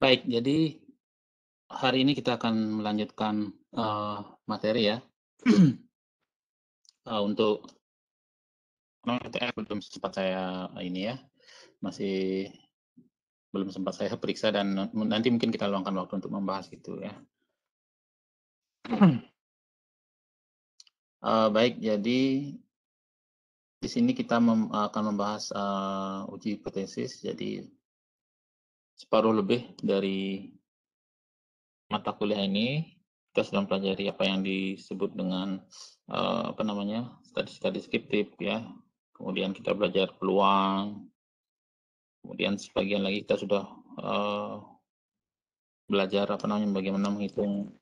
Baik, jadi hari ini kita akan melanjutkan, materi ya. Untuk PTR belum sempat saya ini ya, masih belum sempat saya periksa dan nanti mungkin kita luangkan waktu untuk membahas itu ya. Baik, jadi di sini kita akan membahas, uji hipotesis, jadi separuh lebih dari mata kuliah ini kita sudah mempelajari apa yang disebut dengan, apa namanya, statistika deskriptif ya, kemudian kita belajar peluang, kemudian sebagian lagi kita sudah, belajar apa namanya, bagaimana menghitung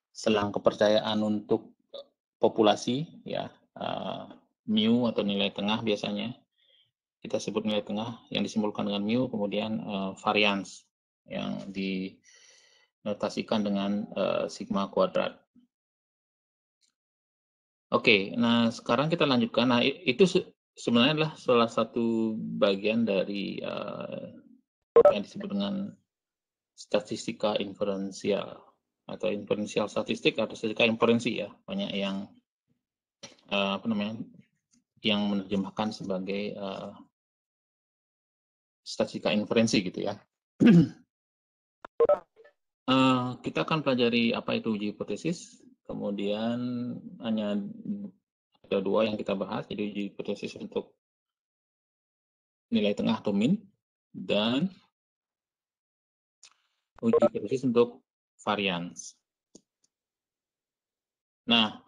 selang kepercayaan untuk populasi ya, mu atau nilai tengah biasanya, kita sebut nilai tengah yang disimbolkan dengan mu, kemudian, varians yang dinotasikan dengan, sigma kuadrat. Oke, nah sekarang kita lanjutkan. Nah, itu sebenarnya adalah salah satu bagian dari, apa yang disebut dengan statistika inferensial atau inferensial statistik atau statistika inferensi ya, banyak yang, apa namanya, yang menerjemahkan sebagai, statistika inferensi gitu ya. Kita akan pelajari apa itu uji hipotesis, kemudian hanya ada 2 yang kita bahas, jadi uji hipotesis untuk nilai tengah atau min, dan uji hipotesis untuk varians. Nah,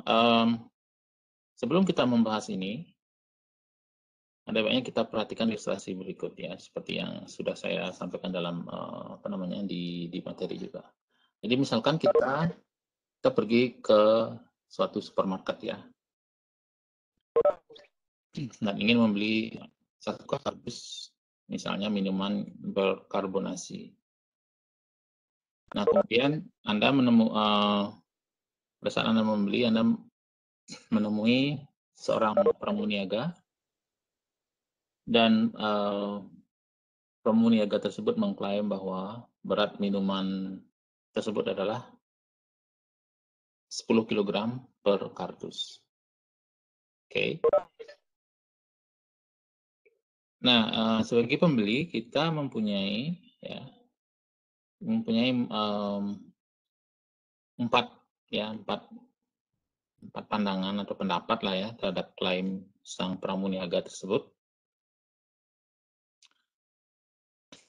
sebelum kita membahas ini, ada baiknya kita perhatikan ilustrasi berikut ya, seperti yang sudah saya sampaikan dalam, apa namanya, di materi juga. Jadi misalkan kita pergi ke suatu supermarket ya, dan ingin membeli 1 kardus, misalnya minuman berkarbonasi. Nah, kemudian Anda pada saat Anda membeli, Anda menemui seorang pramuniaga dan, pramuniaga tersebut mengklaim bahwa berat minuman tersebut adalah 10 kilogram per kardus. Oke. Nah, sebagai pembeli kita mempunyai ya, mempunyai, 4 ya, 4 pandangan atau pendapat lah ya terhadap klaim sang pramuniaga tersebut.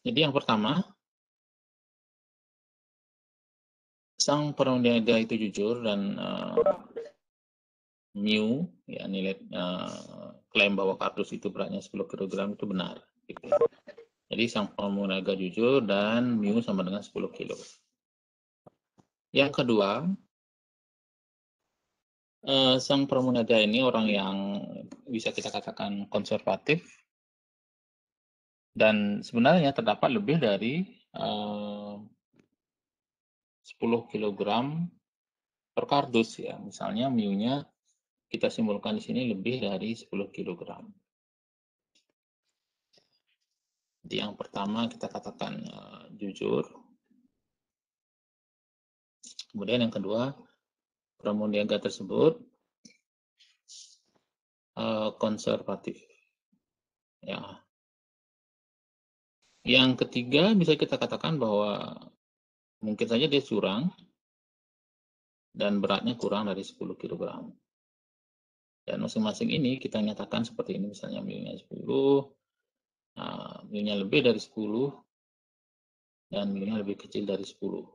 Jadi yang pertama, sang pramuniaga itu jujur dan, mu ya nilai, klaim bahwa kardus itu beratnya 10 kilogram itu benar gitu ya. Jadi sang pramuniaga jujur dan mu sama dengan 10 kilo. Yang kedua, sang pramuniaga ini orang yang bisa kita katakan konservatif dan sebenarnya terdapat lebih dari, 10 kilogram per kardus ya. Misalnya mu-nya kita simbolkan di sini lebih dari 10 kilogram. Jadi yang pertama kita katakan, jujur. Kemudian yang kedua, pramuniaga tersebut, konservatif. Ya. Yang ketiga bisa kita katakan bahwa mungkin saja dia curang dan beratnya kurang dari 10 kilogram. Dan masing-masing ini kita nyatakan seperti ini, misalnya mu-nya 10, mu-nya lebih dari 10, dan mu-nya lebih kecil dari 10.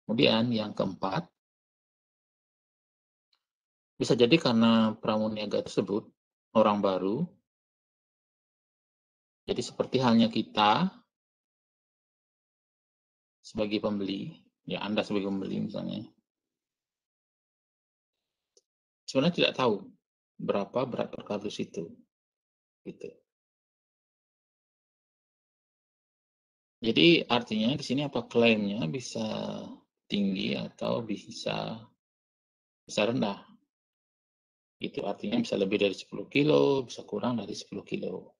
Kemudian yang keempat, bisa jadi karena pramuniaga tersebut orang baru, jadi seperti halnya kita sebagai pembeli, ya Anda sebagai pembeli misalnya, sebenarnya tidak tahu berapa berat per kardus itu, gitu. Jadi artinya di sini apa klaimnya bisa tinggi atau bisa rendah. Itu artinya bisa lebih dari 10 kilo, bisa kurang dari 10 kilo.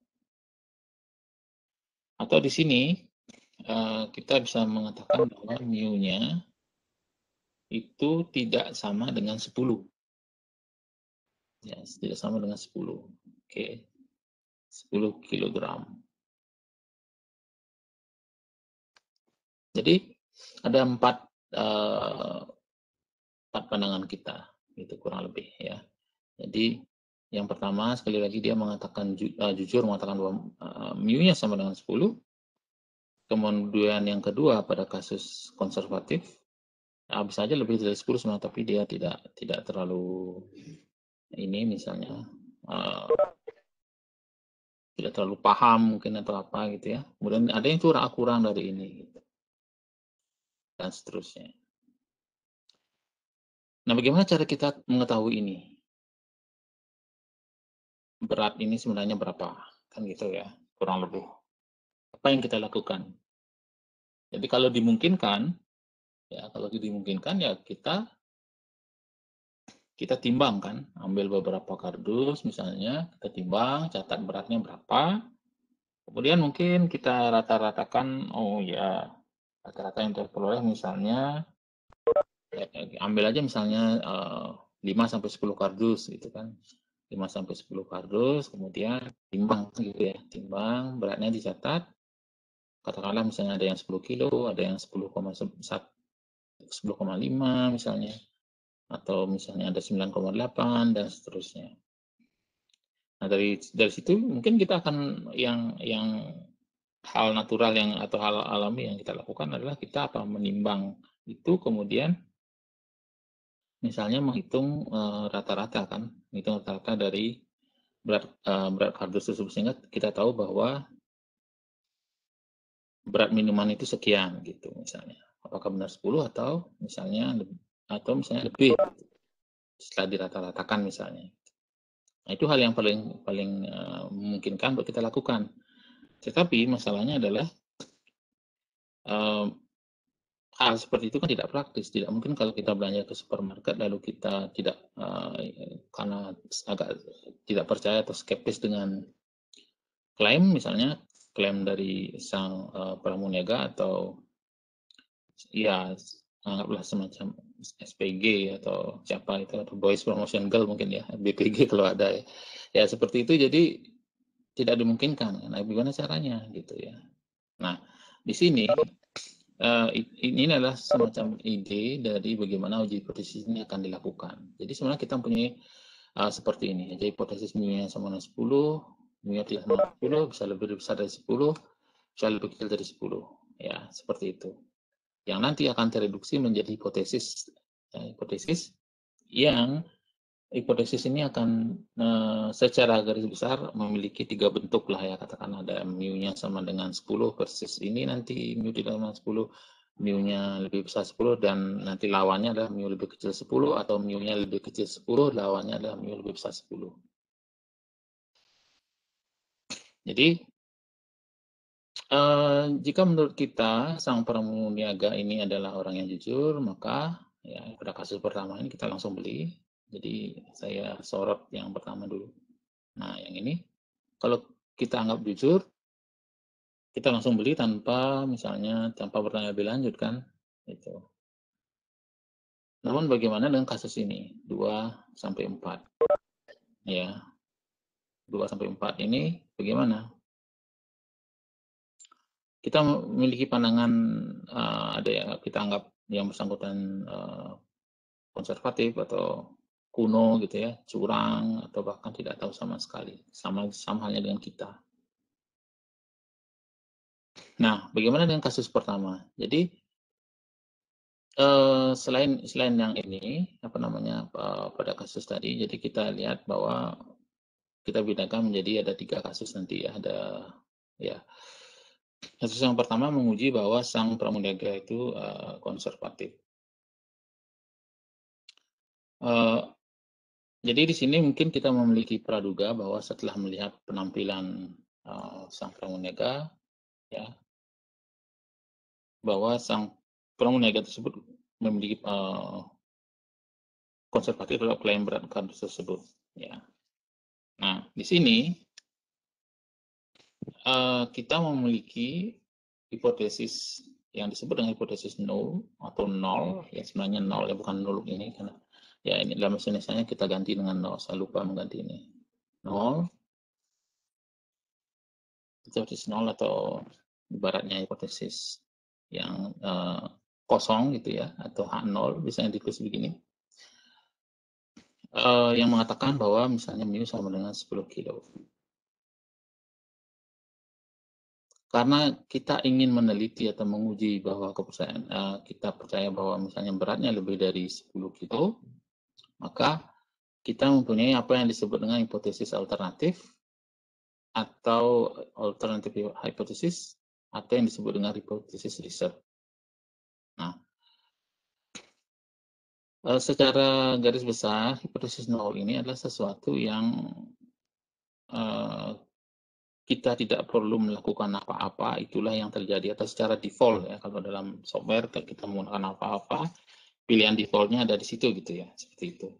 Atau di sini kita bisa mengatakan bahwa mu-nya itu tidak sama dengan 10. Ya, tidak sama dengan 10. Oke. 10 kilogram. Jadi ada empat pandangan kita, itu kurang lebih ya. Jadi yang pertama sekali lagi dia mengatakan jujur mengatakan bahwa mu-nya sama dengan 10. Kemudian yang kedua pada kasus konservatif bisa aja lebih dari 10 sebenarnya, tapi dia tidak terlalu ini misalnya tidak terlalu paham mungkin atau apa gitu ya. Kemudian ada yang kurang dari ini gitu. Dan seterusnya. Nah, bagaimana cara kita mengetahui ini? Berat ini sebenarnya berapa? Kan gitu ya, kurang lebih. Apa yang kita lakukan? Jadi kalau dimungkinkan, ya kita timbang kan, ambil beberapa kardus misalnya, kita timbang, catat beratnya berapa. Kemudian mungkin kita rata-ratakan, oh ya, rata-rata yang terperoleh misalnya, ambil aja misalnya 5 sampai 10 kardus gitu kan. 5 sampai 10 kardus, kemudian timbang gitu ya, timbang, beratnya dicatat. Katakanlah misalnya ada yang 10 kilo, ada yang 10,5 misalnya, atau misalnya ada 9,8 dan seterusnya. Nah, dari situ mungkin kita akan yang hal natural atau hal alami yang kita lakukan adalah kita menimbang itu, kemudian misalnya menghitung rata-rata kan, menghitung rata-rata dari berat kardus tersebut, sehingga kita tahu bahwa berat minuman itu sekian gitu misalnya. Apakah benar 10 atau misalnya lebih setelah dirata-ratakan misalnya. Nah, itu hal yang paling memungkinkan untuk kita lakukan. Tetapi masalahnya adalah hal seperti itu kan tidak praktis. Tidak mungkin kalau kita belanja ke supermarket lalu kita karena agak tidak percaya atau skeptis dengan klaim misalnya, klaim dari sang pramuniaga atau ya anggaplah semacam SPG atau siapa itu, atau Boys Promotion Girl mungkin ya, BPG kalau ada ya. Ya seperti itu, jadi tidak dimungkinkan. Nah, bagaimana caranya gitu ya. Nah, di sini ini adalah semacam ide dari bagaimana uji hipotesis ini akan dilakukan. Jadi sebenarnya kita mempunyai seperti ini. Jadi hipotesis mu-nya sama dengan 10, mu-nya tidak sama dengan 10, bisa lebih besar dari 10, bisa lebih kecil dari 10. Ya, seperti itu. Yang nanti akan tereduksi menjadi hipotesis yang hipotesis ini akan secara garis besar memiliki 3 bentuk lah ya, katakan ada mu-nya sama dengan 10 versus ini nanti mu tidak sama 10, mu-nya lebih besar 10 dan nanti lawannya adalah mu lebih kecil 10, atau mu-nya lebih kecil 10, lawannya adalah mu lebih besar 10. Jadi jika menurut kita sang pramuniaga ini adalah orang yang jujur, maka ya pada kasus pertama ini kita langsung beli. Jadi saya sorot yang pertama dulu. Nah, yang ini kalau kita anggap jujur, kita langsung beli tanpa bertanya lebih lanjut kan, gitu. Namun bagaimana dengan kasus ini 2 sampai 4? Ya. 2 sampai 4 ini bagaimana? Kita memiliki pandangan ada ya, kita anggap yang bersangkutan konservatif atau kuno gitu ya, curang atau bahkan tidak tahu sama sekali. Sama halnya dengan kita. Nah, bagaimana dengan kasus pertama? Jadi selain yang ini pada kasus tadi, jadi kita lihat bahwa kita bedakan menjadi ada 3 kasus nanti ya. Ada ya. Kasus yang pertama menguji bahwa sang pramuniaga itu konservatif. Jadi di sini mungkin kita memiliki praduga bahwa setelah melihat penampilan sang pramuniaga, ya, bahwa sang pramuniaga tersebut memiliki konservatif dalam klaim berat kardus tersebut. Ya. Nah, di sini kita memiliki hipotesis yang disebut dengan hipotesis null atau nol, ya sebenarnya nol ya, bukan null ini, karena ya ini dalam bahasa Indonesia kita ganti dengan nol, saya lupa mengganti ini. Nol, hipotesis nol atau ibaratnya hipotesis yang kosong gitu ya, atau H0 bisa ditulis begini. Yang mengatakan bahwa misalnya mu sama dengan 10 kilo. Karena kita ingin meneliti atau menguji bahwa kepercayaan kita percaya bahwa misalnya beratnya lebih dari 10 kilo, maka kita mempunyai apa yang disebut dengan hipotesis alternatif atau alternative hypothesis atau yang disebut dengan hipotesis riset. Nah, secara garis besar hipotesis nol ini adalah sesuatu yang kita tidak perlu melakukan apa-apa, itulah yang terjadi atau secara default ya, kalau dalam software kita menggunakan apa-apa, pilihan defaultnya ada di situ gitu ya, seperti itu.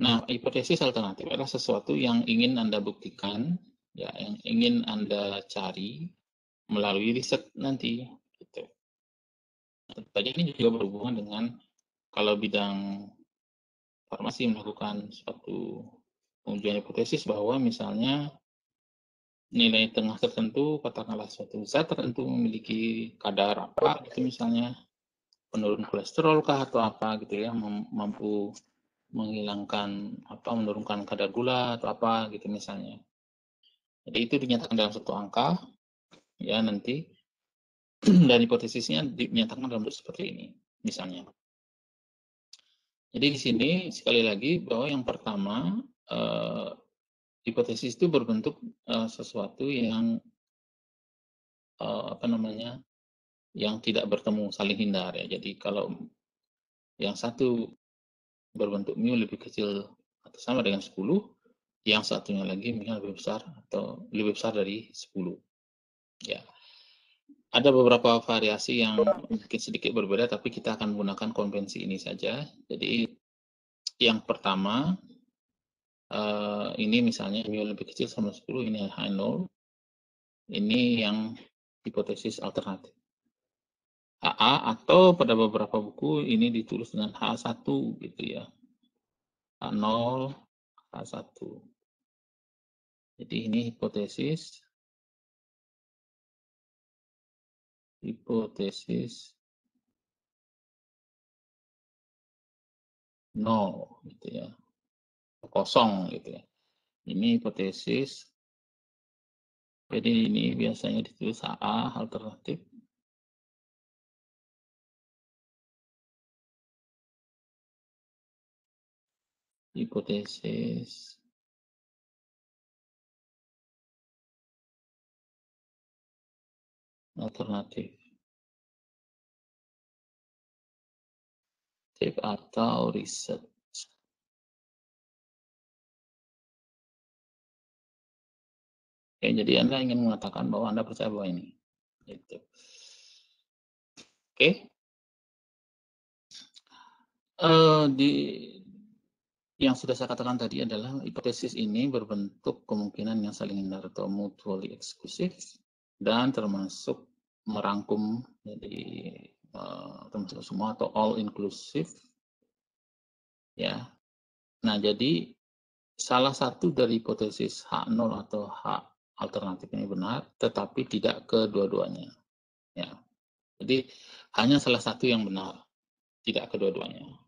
Nah, hipotesis alternatif adalah sesuatu yang ingin Anda buktikan, ya, yang ingin Anda cari melalui riset nanti. Gitu. Tadi ini juga berhubungan dengan kalau bidang farmasi melakukan suatu pengujian hipotesis bahwa misalnya nilai tengah tertentu, katakanlah suatu zat tertentu memiliki kadar apa gitu misalnya, penurun kolesterol kah atau apa gitu ya, mampu menghilangkan apa, menurunkan kadar gula atau apa gitu misalnya. Jadi itu dinyatakan dalam satu angka ya nanti dan hipotesisnya dinyatakan dalam bentuk seperti ini misalnya. Jadi di sini sekali lagi bahwa yang pertama hipotesis itu berbentuk sesuatu yang apa namanya, yang tidak bertemu, saling hindar ya. Jadi kalau yang satu berbentuk mu lebih kecil atau sama dengan 10, yang satunya lagi mu lebih besar atau lebih besar dari 10. Ya. Ada beberapa variasi yang mungkin sedikit berbeda, tapi kita akan menggunakan konvensi ini saja. Jadi yang pertama, ini misalnya mu lebih kecil sama 10, ini H0. Ini yang hipotesis alternatif. HA atau pada beberapa buku ini ditulis dengan H1 gitu ya. H0, H1. Jadi ini hipotesis nol gitu ya. Kosong gitu ya. Ini hipotesis. Jadi ini biasanya ditulis HA alternatif. Hipotesis alternatif atau riset. Ya, jadi Anda ingin mengatakan bahwa Anda percaya bahwa ini. Gitu. Oke. Yang sudah saya katakan tadi adalah hipotesis ini berbentuk kemungkinan yang saling hindar atau mutually exclusive dan termasuk merangkum, jadi termasuk semua atau all inclusive ya. Nah, jadi salah satu dari hipotesis H0 atau H alternatif ini benar, tetapi tidak kedua-duanya ya. Jadi hanya salah satu yang benar, tidak kedua-duanya.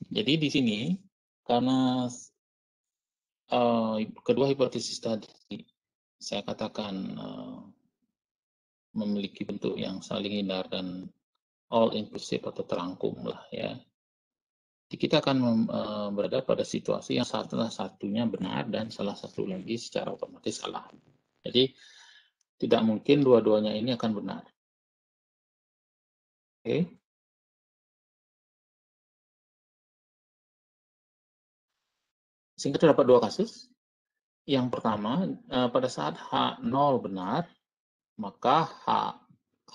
Jadi di sini karena kedua hipotesis tadi saya katakan memiliki bentuk yang saling hindar dan all inclusive atau terangkum lah ya. Jadi kita akan berada pada situasi yang salah satunya benar dan salah satu lagi secara otomatis salah. Jadi tidak mungkin dua-duanya ini akan benar. Oke. Sehingga terdapat dua kasus. Yang pertama, pada saat H0 benar, maka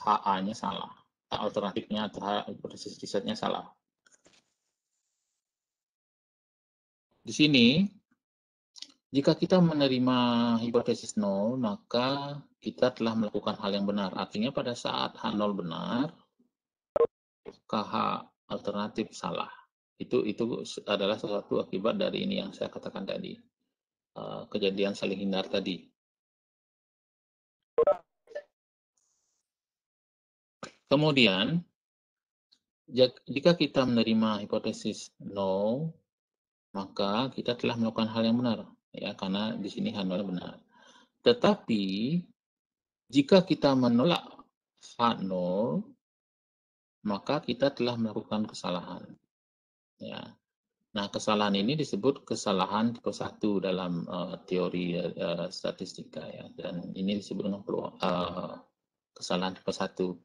HA-nya salah. Alternatifnya atau hipotesis risetnya salah. Di sini Jika kita menerima hipotesis 0, maka kita telah melakukan hal yang benar. Artinya pada saat H0 benar, KH alternatif salah. Itu adalah sesuatu akibat dari ini yang saya katakan tadi. Kejadian saling hindar tadi. Kemudian, jika kita menerima hipotesis 0, maka kita telah melakukan hal yang benar, ya, karena di sini H0 benar. Tetapi jika kita menolak H0, maka kita telah melakukan kesalahan. Ya. Nah, kesalahan ini disebut kesalahan tipe 1 dalam teori statistika, ya. Dan ini disebut dengan kesalahan tipe 1.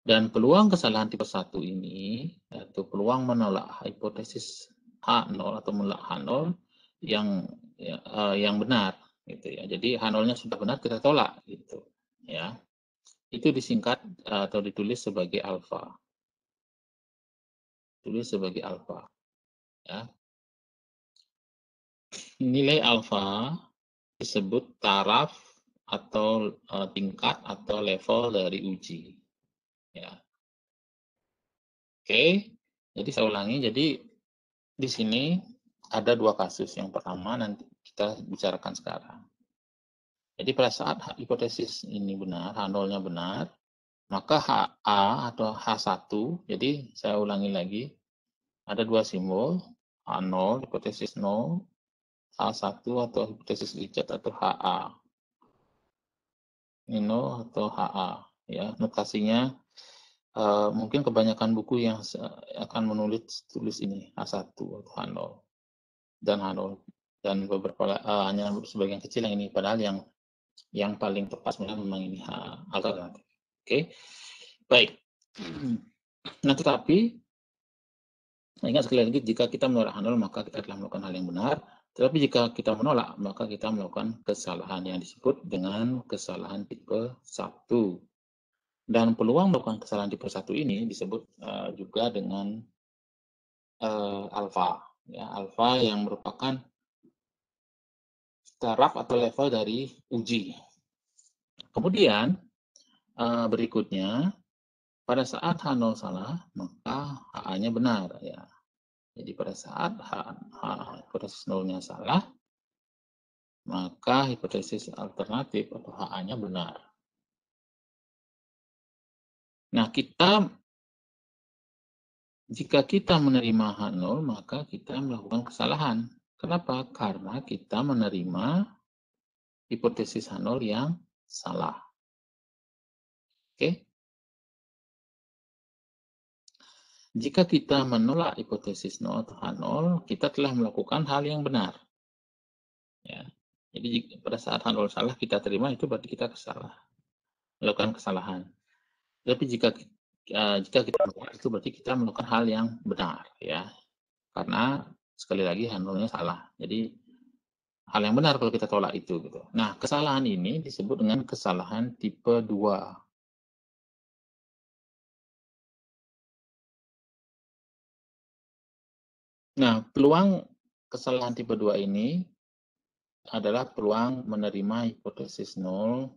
Dan peluang kesalahan tipe 1 ini, yaitu peluang menolak hipotesis H0 atau menolak H0 yang benar, gitu ya. Jadi H0-nya sudah benar, kita tolak, gitu ya. Itu disingkat atau ditulis sebagai alfa. Tulis sebagai alfa, ya. Nilai alfa disebut taraf atau tingkat atau level dari uji, ya. Oke, jadi saya ulangi. Jadi di sini ada dua kasus. Yang pertama nanti kita bicarakan sekarang. Jadi pada saat hipotesis ini benar, H0-nya benar, maka HA atau H1, jadi saya ulangi lagi, ada dua simbol, H0, hipotesis 0, H1 atau hipotesis Richard atau HA. Ini 0 atau HA, ya. Notasinya mungkin kebanyakan buku yang akan tulis ini H1 atau H0 dan H0, dan beberapa hanya sebagian kecil yang ini, padahal yang paling tepat sebenarnya memang ini alternatif. Oke, baik. Nah, tetapi ingat sekali lagi, jika kita menolak H0 maka kita telah melakukan hal yang benar. Tetapi jika kita menolak, maka kita melakukan kesalahan yang disebut dengan kesalahan tipe 1. Dan peluang melakukan kesalahan tipe 1 ini disebut juga dengan alfa. Ya, alfa yang merupakan taraf atau level dari uji. Kemudian berikutnya, pada saat H0 salah, maka HA-nya benar, ya. Jadi pada saat hipotesis 0-nya salah, maka hipotesis alternatif atau HA-nya benar. Nah, jika kita menerima H0, maka kita melakukan kesalahan. Kenapa? Karena kita menerima hipotesis H0 yang salah. Oke? Jika kita menolak hipotesis 0 atau H0, kita telah melakukan hal yang benar. Ya. Jadi pada saat H0 salah kita terima, itu berarti kita melakukan kesalahan. Tapi jika kita menolak, itu berarti kita melakukan hal yang benar, ya. Karena sekali lagi H0-nya salah. Jadi hal yang benar kalau kita tolak itu, gitu. Nah, kesalahan ini disebut dengan kesalahan tipe 2. Nah, peluang kesalahan tipe 2 ini adalah peluang menerima hipotesis 0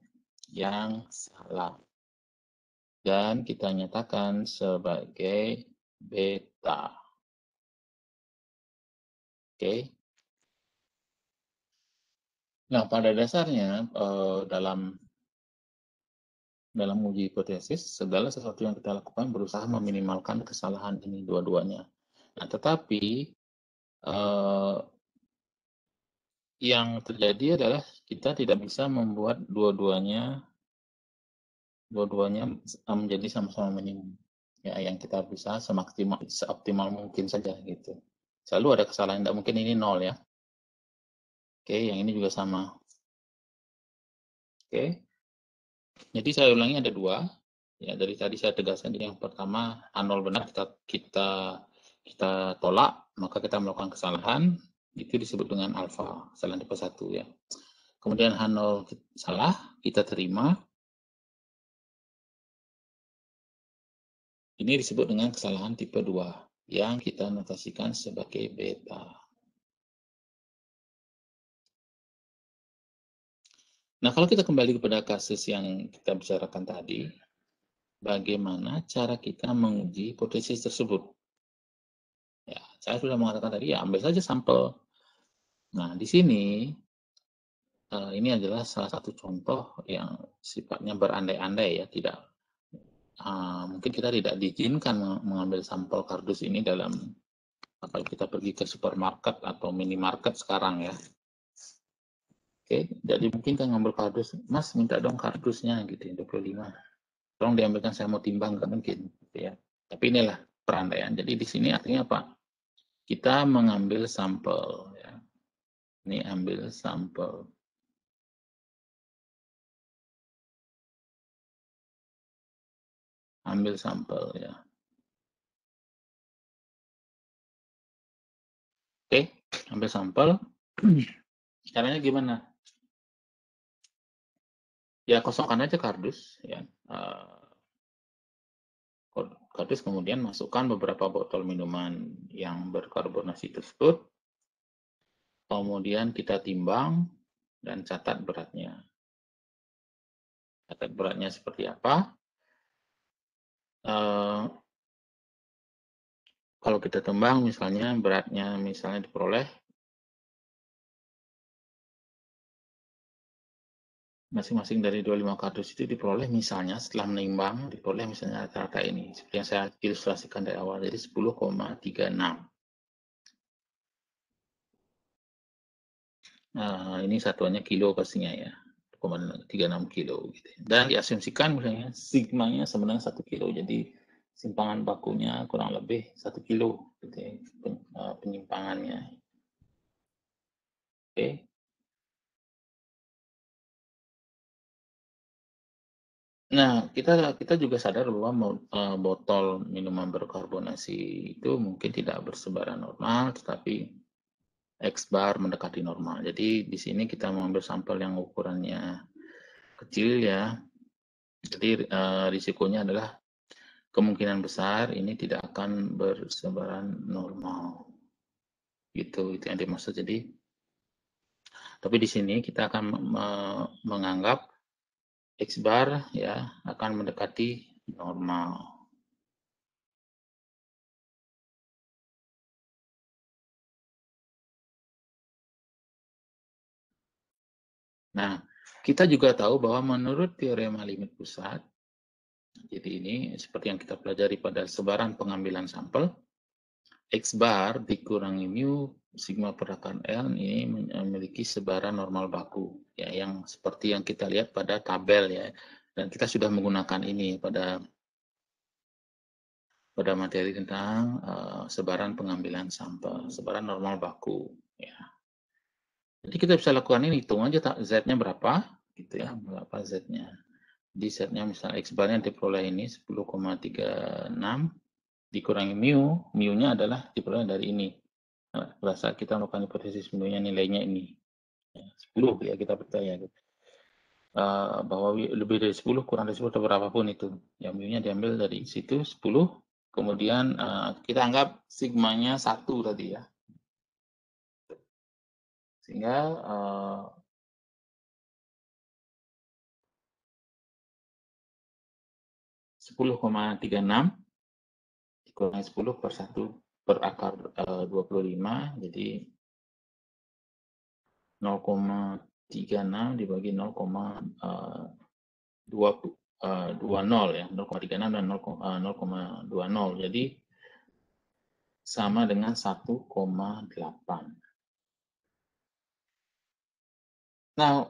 yang salah. Dan kita nyatakan sebagai beta. Oke. Nah, pada dasarnya dalam uji hipotesis, segala sesuatu yang kita lakukan berusaha meminimalkan kesalahan ini dua-duanya. Nah, tetapi yang terjadi adalah kita tidak bisa membuat dua-duanya menjadi sama-sama minimum. Ya, yang kita bisa seoptimal mungkin saja, gitu. Selalu ada kesalahan, tidak mungkin ini 0, ya. Oke, yang ini juga sama. Oke. Jadi saya ulangi, ada dua. Ya, dari tadi saya tegaskan, yang pertama H0 benar, kita tolak, maka kita melakukan kesalahan, itu disebut dengan alfa, kesalahan tipe 1, ya. Kemudian H0 salah, kita terima, ini disebut dengan kesalahan tipe 2 yang kita notasikan sebagai beta. Nah, kalau kita kembali kepada kasus yang kita bicarakan tadi, bagaimana cara kita menguji hipotesis tersebut? Ya, saya sudah mengatakan tadi, ya ambil saja sampel. Nah, di sini ini adalah salah satu contoh yang sifatnya berandai-andai ya, tidak mungkin kita tidak diizinkan mengambil sampel kardus ini dalam kalau kita pergi ke supermarket atau minimarket sekarang ya. Oke, jadi mungkin kan ngambil kardus, Mas minta dong kardusnya gitu, 25. Tolong diambilkan, saya mau timbang, nggak mungkin gitu ya. Tapi inilah perandaian. Jadi di sini artinya apa? Kita mengambil sampel ya. Ini ambil sampel. Ambil sampel ya. Oke, ambil sampel. Caranya gimana? Ya kosongkan aja kardus ya. Kardus kemudian masukkan beberapa botol minuman yang berkarbonasi tersebut. Kemudian kita timbang dan catat beratnya. Catat beratnya seperti apa? Kalau kita timbang misalnya beratnya misalnya diperoleh masing-masing dari 25 kardus itu diperoleh misalnya setelah menimbang diperoleh misalnya rata-rata ini seperti yang saya ilustrasikan dari awal, jadi 10,36. Nah, ini satuannya kilo pastinya ya, 36 kilo gitu. Dan diasumsikan misalnya sigmanya sebenarnya 1 kilo, jadi simpangan bakunya kurang lebih 1 kilo gitu ya, penyimpangannya. Oke. Nah, kita juga sadar bahwa botol minuman berkarbonasi itu mungkin tidak bersebaran normal, tetapi X-bar mendekati normal. Jadi di sini kita mengambil sampel yang ukurannya kecil ya. Jadi risikonya adalah kemungkinan besar ini tidak akan bersebaran normal. Gitu, itu yang dimaksud. Jadi, tapi di sini kita akan menganggap X-bar ya akan mendekati normal. Nah, kita juga tahu bahwa menurut teorema limit pusat, jadi ini seperti yang kita pelajari pada sebaran pengambilan sampel, X bar dikurangi mu sigma per akar L ini memiliki sebaran normal baku, ya, yang seperti yang kita lihat pada tabel ya, dan kita sudah menggunakan ini pada materi tentang sebaran pengambilan sampel, sebaran normal baku. Ya. Jadi kita bisa lakukan ini, hitung aja Z-nya berapa, gitu ya, berapa Z-nya. Di setnya misalnya X barnya diperoleh ini 10,36 dikurangi mu-nya adalah diperoleh dari ini. Nah, pada saat kita melakukan hipotesis mu-nya nilainya ini 10 ya, kita percaya gitu. Bahwa lebih dari 10 kurang dari 10 atau berapapun itu ya, mu-nya diambil dari situ 10, kemudian kita anggap sigmanya 1 tadi ya, sehingga 10,36 dikurangi 10 per 1 per akar 25, jadi 0,36 dibagi 0,20 ya, 0,36 dan 0,20, jadi sama dengan 1,8. Nah,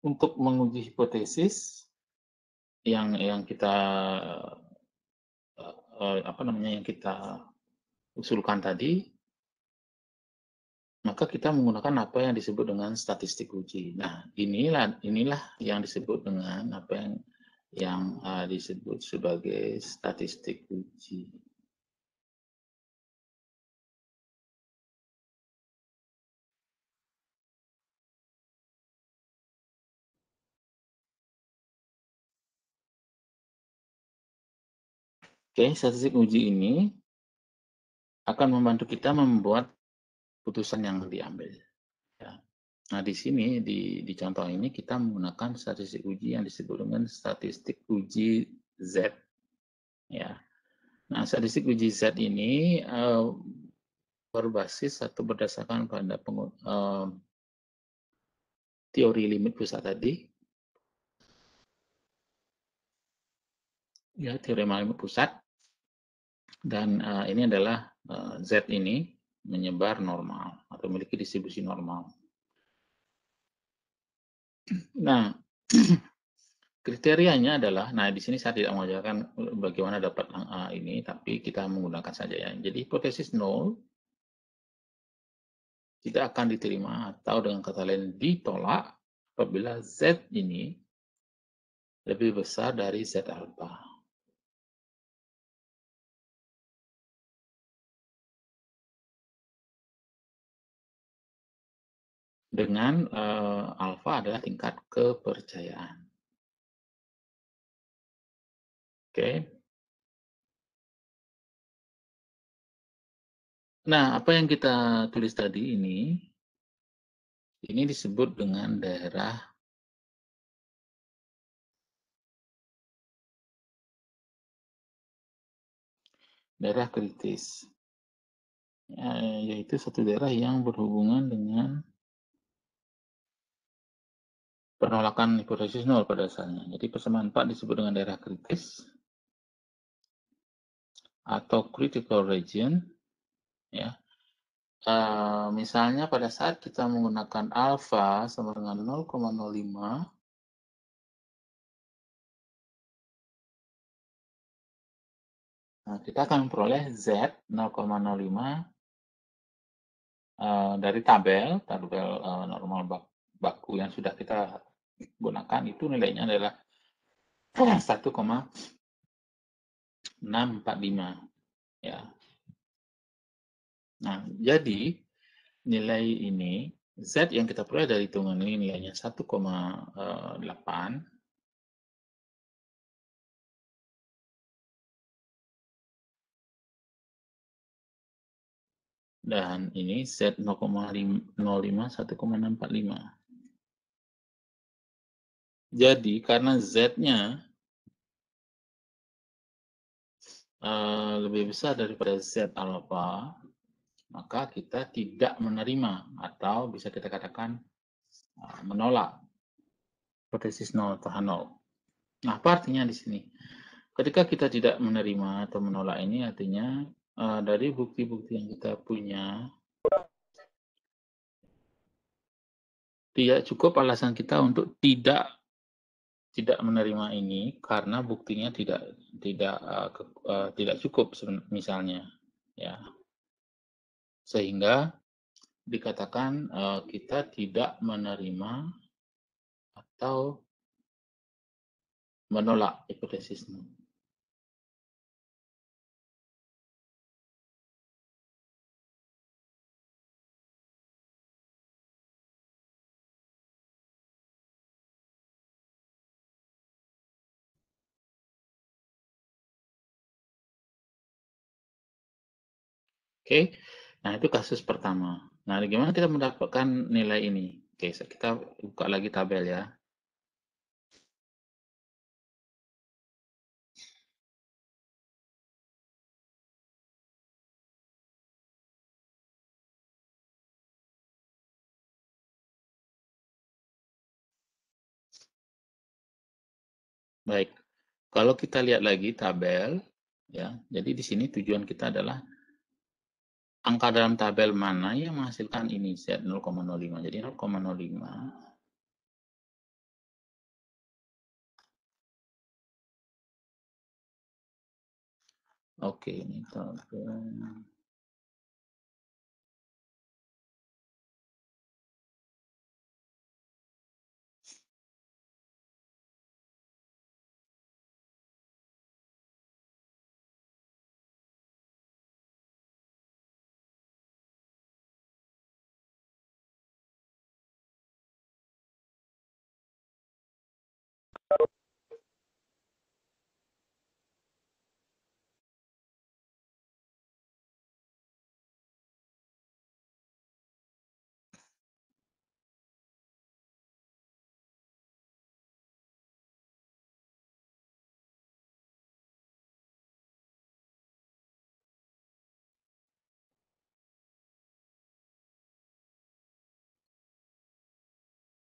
untuk menguji hipotesis yang kita yang kita usulkan tadi, maka kita menggunakan apa yang disebut dengan statistik uji. Nah, inilah yang disebut dengan apa yang disebut sebagai statistik uji. Oke, statistik uji ini akan membantu kita membuat putusan yang diambil. Ya. Nah, di sini di contoh ini kita menggunakan statistik uji yang disebut dengan statistik uji Z, ya. Nah, statistik uji Z ini berbasis atau berdasarkan pada teori limit pusat tadi, ya, teorema limit pusat, dan ini adalah Z ini menyebar normal atau memiliki distribusi normal. Nah, kriterianya adalah, nah di sini saya tidak mengajarkan bagaimana dapat ini, tapi kita menggunakan saja ya. Jadi hipotesis nol tidak akan diterima atau dengan kata lain ditolak apabila Z ini lebih besar dari Z alpha. Dengan alpha adalah tingkat kepercayaan. Oke. Nah, apa yang kita tulis tadi ini disebut dengan daerah kritis, yaitu satu daerah yang berhubungan dengan penolakan hipotesis nol pada dasarnya. Jadi persamaan 4 disebut dengan daerah kritis atau critical region, ya. Misalnya pada saat kita menggunakan alfa sama dengan 0,05, nah, kita akan memperoleh Z 0,05 dari tabel normal baku yang sudah kita gunakan, itu nilainya adalah 1,645, ya. Nah, jadi nilai ini Z yang kita peroleh dari hitungan ini nilainya 1,8, dan ini Z 0,05 1,645. Jadi karena Z-nya lebih besar daripada Z alpha, maka kita tidak menerima atau bisa kita katakan menolak hipotesis nol atau H0. Nah, apa artinya di sini? Ketika kita tidak menerima atau menolak ini, artinya dari bukti-bukti yang kita punya, tidak cukup alasan kita untuk tidak menerima ini karena buktinya tidak cukup misalnya, ya, sehingga dikatakan kita tidak menerima atau menolak hipotesisnya. Oke, nah itu kasus pertama. Nah, bagaimana kita mendapatkan nilai ini? Oke, kita buka lagi tabel ya. Baik, kalau kita lihat lagi tabel, ya, jadi di sini tujuan kita adalah angka dalam tabel mana yang menghasilkan ini Z 0,05. Jadi 0,05 oke, ini tabel.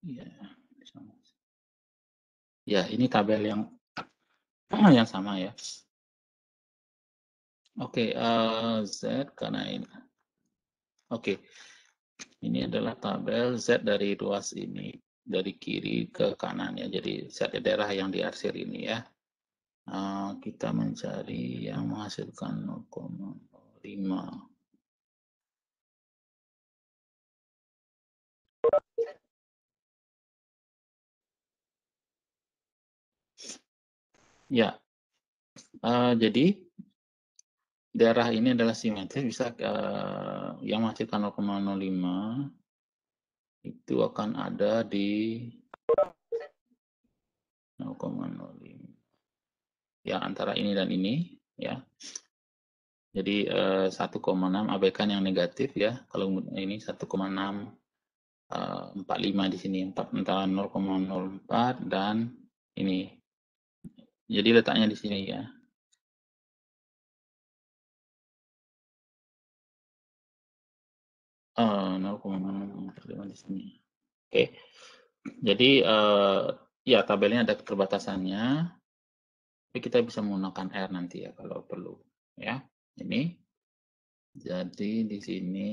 Ya, ya ini tabel yang sama ya. Oke, Z karena ini. Oke, ini adalah tabel Z dari ruas ini dari kiri ke kanan ya. Jadi Z daerah yang diarsir ini ya. Kita mencari yang menghasilkan 0,5. Ya, jadi daerah ini adalah simetris, bisa yang menghasilkan 0,05 itu akan ada di 0,05 ya, antara ini dan ini ya. Jadi 1,6, abaikan yang negatif ya. Kalau ini 1,645 di sini, antara 0,04 dan ini. Jadi letaknya di sini ya. 0,645 di sini. Oke. Jadi ya tabelnya ada keterbatasannya. Tapi kita bisa menggunakan R nanti ya kalau perlu ya. Ini. Jadi di sini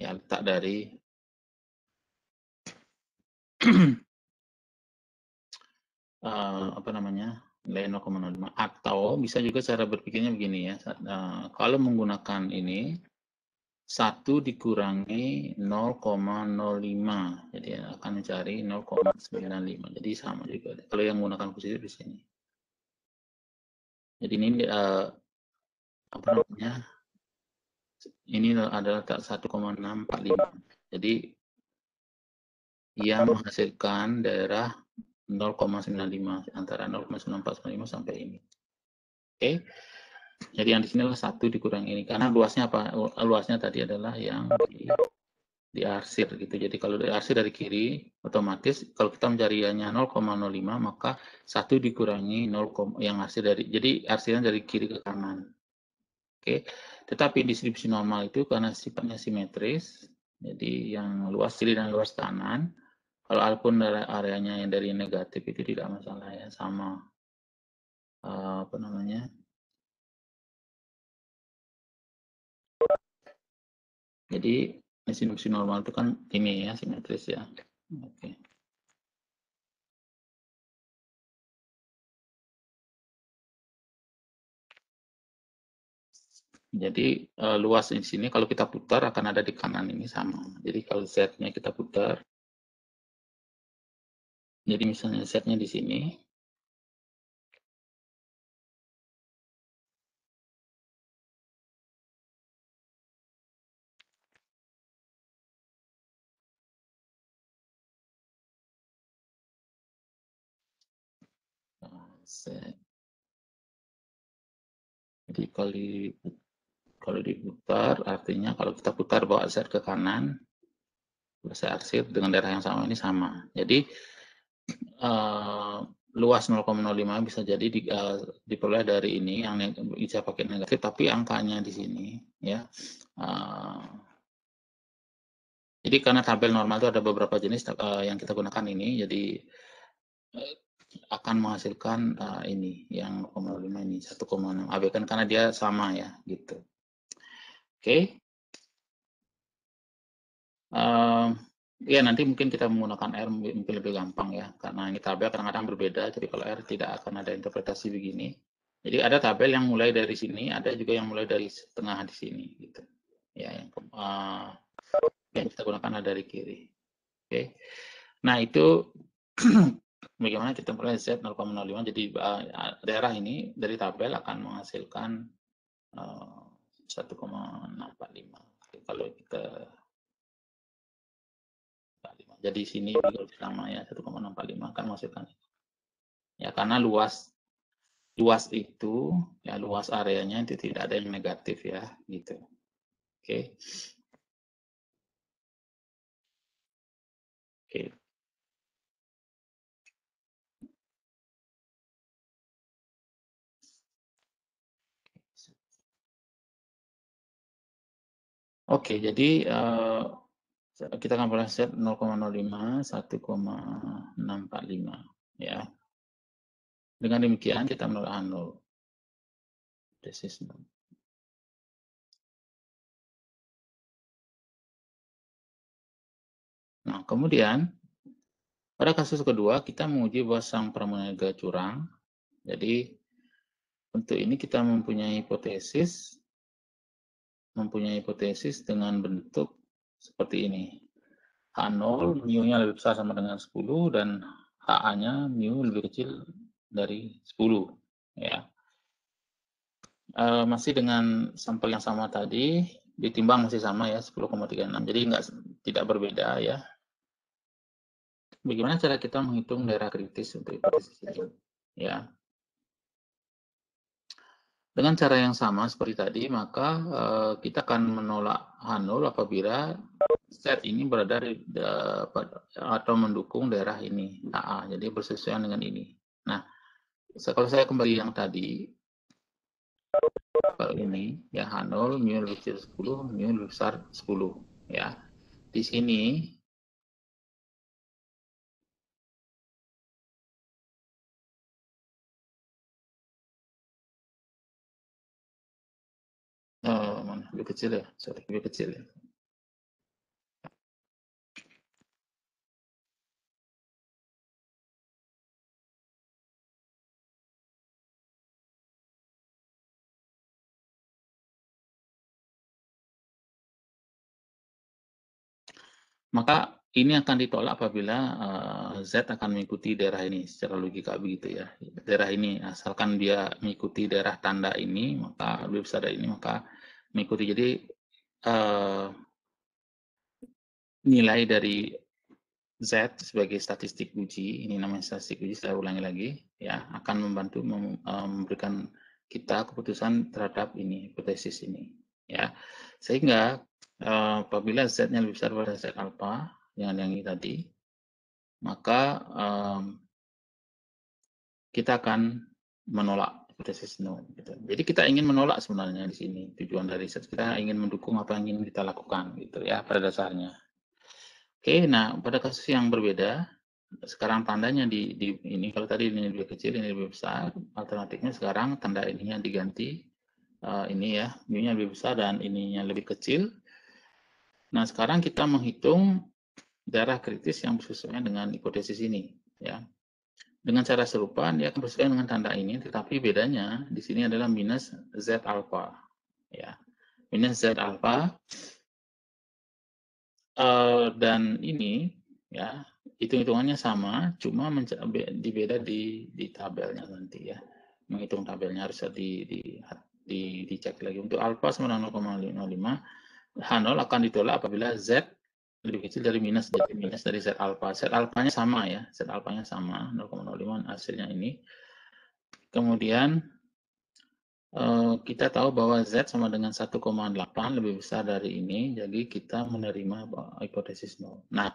ya letak dari apa namanya, nilai 0,05, atau bisa juga cara berpikirnya begini ya, kalau menggunakan ini 1 dikurangi 0,05, jadi akan mencari 0,95, jadi sama juga kalau yang menggunakan positif di sini. Jadi ini apa namanya, ini adalah 1,645, jadi yang menghasilkan daerah 0,95, antara 0,9495 sampai ini. Oke. Jadi yang di sini adalah 1 dikurangi ini, karena luasnya apa? Luasnya tadi adalah yang diarsir gitu. Jadi kalau diarsir dari kiri, otomatis kalau kita mencarinya 0,05, maka 1 dikurangi 0, yang arsir dari, jadi arsirnya dari kiri ke kanan. Oke. Tetapi distribusi normal itu karena sifatnya simetris, jadi yang luas kiri dan luas kanan, kalau walaupun areanya yang dari negatif itu tidak masalah ya, sama apa namanya? Jadi distribusi normal itu kan ini ya, simetris ya. Oke. Jadi luas di sini kalau kita putar akan ada di kanan ini sama. Jadi kalau Z-nya kita putar, jadi misalnya Z-nya di sini, Z. Jadi kalau diputar, artinya kalau kita putar bawa Z ke kanan, saya arsir dengan daerah yang sama ini sama. Jadi luas 0,05 bisa jadi diperoleh dari ini yang bisa pakai negatif, tapi angkanya di sini ya. Jadi karena tabel normal itu ada beberapa jenis yang kita gunakan ini, jadi akan menghasilkan ini yang 0,5 ini 1,6, abaikan karena dia sama ya gitu. Oke. Ya nanti mungkin kita menggunakan R mungkin lebih gampang ya, karena ini tabel kadang-kadang berbeda, jadi kalau R tidak akan ada interpretasi begini. Jadi ada tabel yang mulai dari sini, ada juga yang mulai dari setengah di sini gitu. Ya, yang kita gunakan ada dari kiri. Oke. Nah, itu bagaimana kita mulai Z 0,05, jadi daerah ini dari tabel akan menghasilkan 1,645. Kalau kita jadi sini juga sama ya, 1,645 akan menghasilkan ya, karena luas itu ya, luas areanya itu tidak ada yang negatif ya gitu. Oke. Oke. Oke, jadi kita akan peroleh Z 0,05, 1,645 ya. Dengan demikian kita menolak H0. Hipotesis 0. Nah, kemudian pada kasus kedua kita menguji bahwa sang pramuniaga curang. Jadi untuk ini kita mempunyai hipotesis dengan bentuk seperti ini. H0 mu-nya lebih besar sama dengan 10 dan HA-nya mu lebih kecil dari 10 ya. Masih dengan sampel yang sama tadi, ditimbang masih sama ya 10,36. Jadi tidak berbeda ya. Bagaimana cara kita menghitung daerah kritis untuk hipotesis ini? Ya. Dengan cara yang sama seperti tadi, maka kita akan menolak H0 apabila set ini berada atau mendukung daerah ini, AA. Jadi bersesuaian dengan ini. Nah, kalau saya kembali yang tadi, kalau ini, ya H0, mu lebih kecil 10, mu lebih besar 10. Ya. Di sini, mana lebih kecil ya? Sorry, lebih kecil ya. Maka ini akan ditolak apabila Z akan mengikuti daerah ini secara logika begitu ya. Daerah ini asalkan dia mengikuti daerah tanda ini, maka lebih besar dari ini maka mengikuti. Jadi nilai dari Z sebagai statistik uji, ini namanya statistik uji, saya ulangi lagi ya, akan membantu memberikan kita keputusan terhadap ini hipotesis ini ya. Sehingga apabila Z-nya lebih besar pada Z alpha yang ini tadi, maka kita akan menolak hipotesis no. Gitu. Jadi kita ingin menolak sebenarnya di sini tujuan dari riset, kita ingin mendukung apa yang ingin kita lakukan gitu ya pada dasarnya. Oke, nah pada kasus yang berbeda, sekarang tandanya di ini, kalau tadi ini lebih kecil, ini lebih besar, alternatifnya sekarang tanda ininya diganti, ini ya, mu-nya lebih besar dan ininya lebih kecil. Nah sekarang kita menghitung daerah kritis yang bersesuaian dengan hipotesis ini ya. Dengan cara serupa dia akan bersesuaian dengan tanda ini, tetapi bedanya di sini adalah minus Z alpha ya. Minus Z alpha dan ini ya hitung-hitungannya sama, cuma dibeda di tabelnya nanti ya. Menghitung tabelnya harus dicek lagi. Untuk alpha sama dengan 0,55, H0 akan ditolak apabila Z lebih kecil dari minus, jadi minus dari Z alpha. Z alpha-nya sama ya, Z alpha-nya sama 0,05 hasilnya ini. Kemudian kita tahu bahwa Z sama dengan 1,8 lebih besar dari ini, jadi kita menerima hipotesis 0. Nah,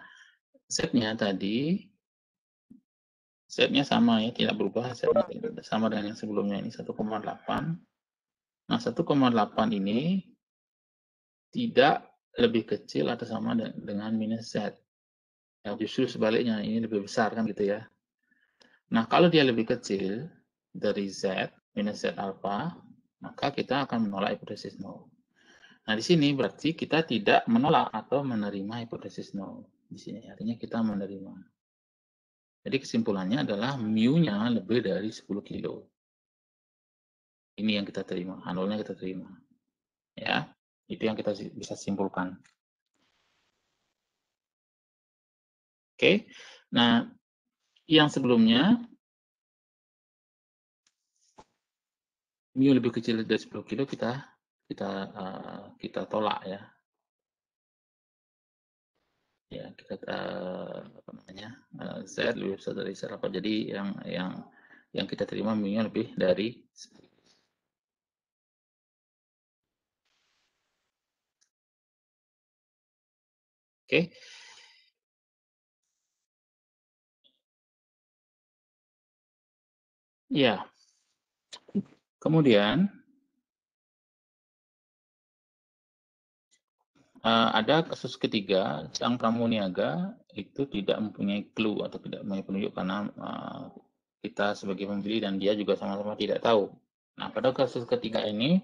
Z-nya tadi, Z-nya sama ya, tidak berubah, Z-nya sama dengan yang sebelumnya ini 1,8. Nah, 1,8 ini tidak lebih kecil atau sama dengan minus Z. Ya, justru sebaliknya, ini lebih besar kan gitu ya. Nah, kalau dia lebih kecil dari Z, minus Z alpha, maka kita akan menolak hipotesis 0. Nah, di sini berarti kita tidak menolak atau menerima hipotesis 0. Di sini artinya kita menerima. Jadi kesimpulannya adalah mu-nya lebih dari 10 kilo. Ini yang kita terima, H0-nya kita terima. Ya, itu yang kita bisa simpulkan. Oke, nah yang sebelumnya mu lebih kecil dari 10 kilo kita tolak ya. Ya, kita apa namanya? Z lebih besar dari Z apa. Jadi yang kita terima mu-nya lebih dari 10. Oke. Ya. Kemudian ada kasus ketiga, sang pramuniaga itu tidak mempunyai clue atau tidak mempunyai penunjuk karena kita sebagai pembeli dan dia juga sama-sama tidak tahu. Nah, pada kasus ketiga ini,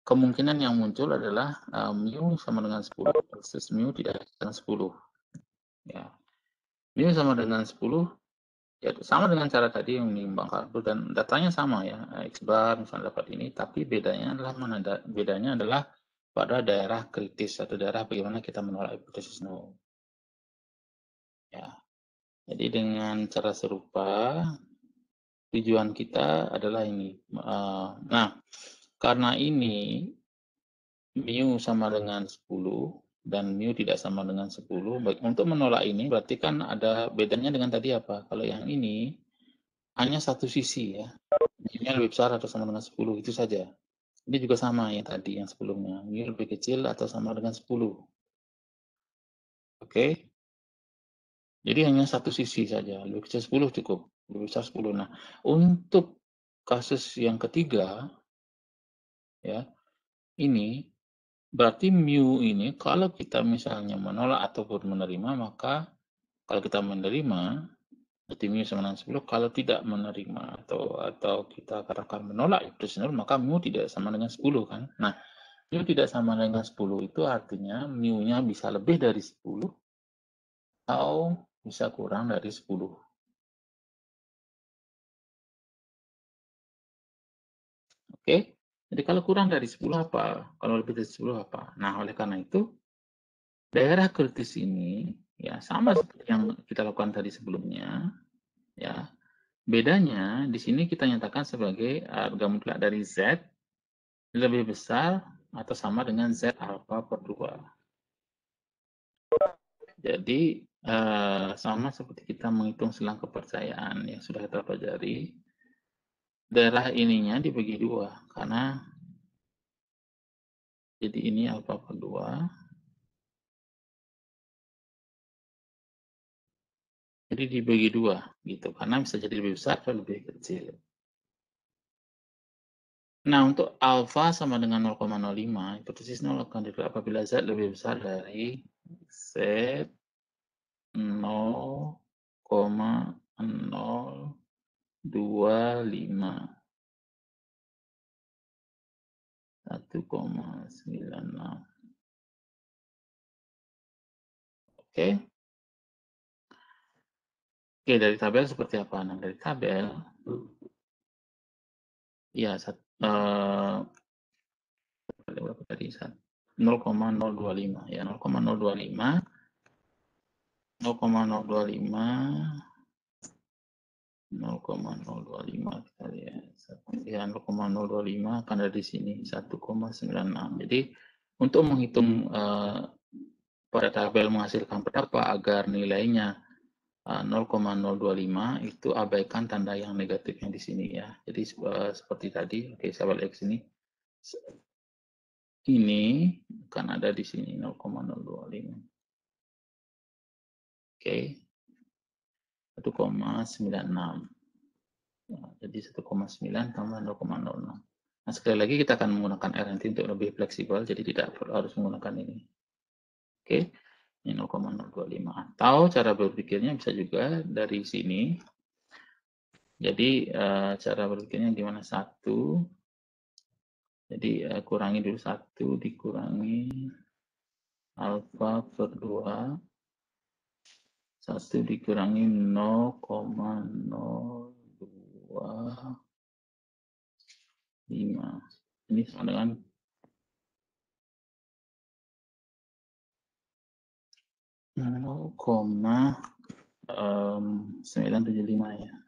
kemungkinan yang muncul adalah mu sama dengan 10 versus mu tidak sama 10. Ya. Mu sama dengan 10, ya sama dengan cara tadi yang menimbang kartu dan datanya sama ya, X bar misalnya dapat ini, tapi bedanya adalah pada daerah kritis atau daerah bagaimana kita menolak hipotesis nol. Ya. Jadi dengan cara serupa tujuan kita adalah ini. Nah, karena ini mu sama dengan 10 dan mu tidak sama dengan 10, baik untuk menolak ini berarti kan ada bedanya dengan tadi apa? Kalau yang ini hanya satu sisi ya. Mu-nya lebih besar atau sama dengan 10 itu saja. Ini juga sama yang tadi yang sebelumnya. Mu lebih kecil atau sama dengan 10. Oke. Jadi hanya satu sisi saja, lebih kecil 10 cukup, lebih besar 10. Nah, untuk kasus yang ketiga, ya, ini berarti mu ini kalau kita misalnya menolak ataupun menerima, maka kalau kita menerima, berarti mu sama dengan 10. Kalau tidak menerima atau kita katakan menolak hipotesis nol, maka mu tidak sama dengan 10 kan. Nah, mu tidak sama dengan 10 itu artinya mu-nya bisa lebih dari 10 atau bisa kurang dari 10. Oke, jadi kalau kurang dari 10 apa? Kalau lebih dari 10 apa? Nah, oleh karena itu, daerah kritis ini, ya sama seperti yang kita lakukan tadi sebelumnya, ya. Bedanya, di sini kita nyatakan sebagai harga mutlak dari Z lebih besar atau sama dengan Z alfa per 2. Jadi, sama seperti kita menghitung selang kepercayaan yang sudah kita pelajari, daerah ininya dibagi 2, karena jadi ini alfa per 2, jadi dibagi 2 gitu, karena bisa jadi lebih besar atau lebih kecil. Nah, untuk alfa sama dengan 0,05, hipotesis nol akan diterapkan apabila Z lebih besar dari Z 0,025, 1,96. Oke. Oke, dari tabel seperti apa? Nah, dari tabel, ya, berapa tadi? 0,025 ya, 0,025, 0,025, 0,025 kita lihat. Ya, 0,025 akan ada di sini 1,96. Jadi untuk menghitung pada tabel menghasilkan berapa agar nilainya 0,025 itu abaikan tanda yang negatifnya di sini ya. Jadi seperti tadi, oke, saya balik ke sini. Ini akan ada di sini 0,025. Oke. 1,96. Nah, jadi 1,9 tambah 0,06. Nah, sekali lagi kita akan menggunakan R nanti untuk lebih fleksibel, jadi tidak perlu harus menggunakan ini. Oke, ini 0,025. Atau cara berpikirnya bisa juga dari sini. Jadi cara berpikirnya gimana? 1, jadi kurangi dulu 1 dikurangi alfa per 2, 1 dikurangi 0,025. Ini sama dengan 0,975 ya.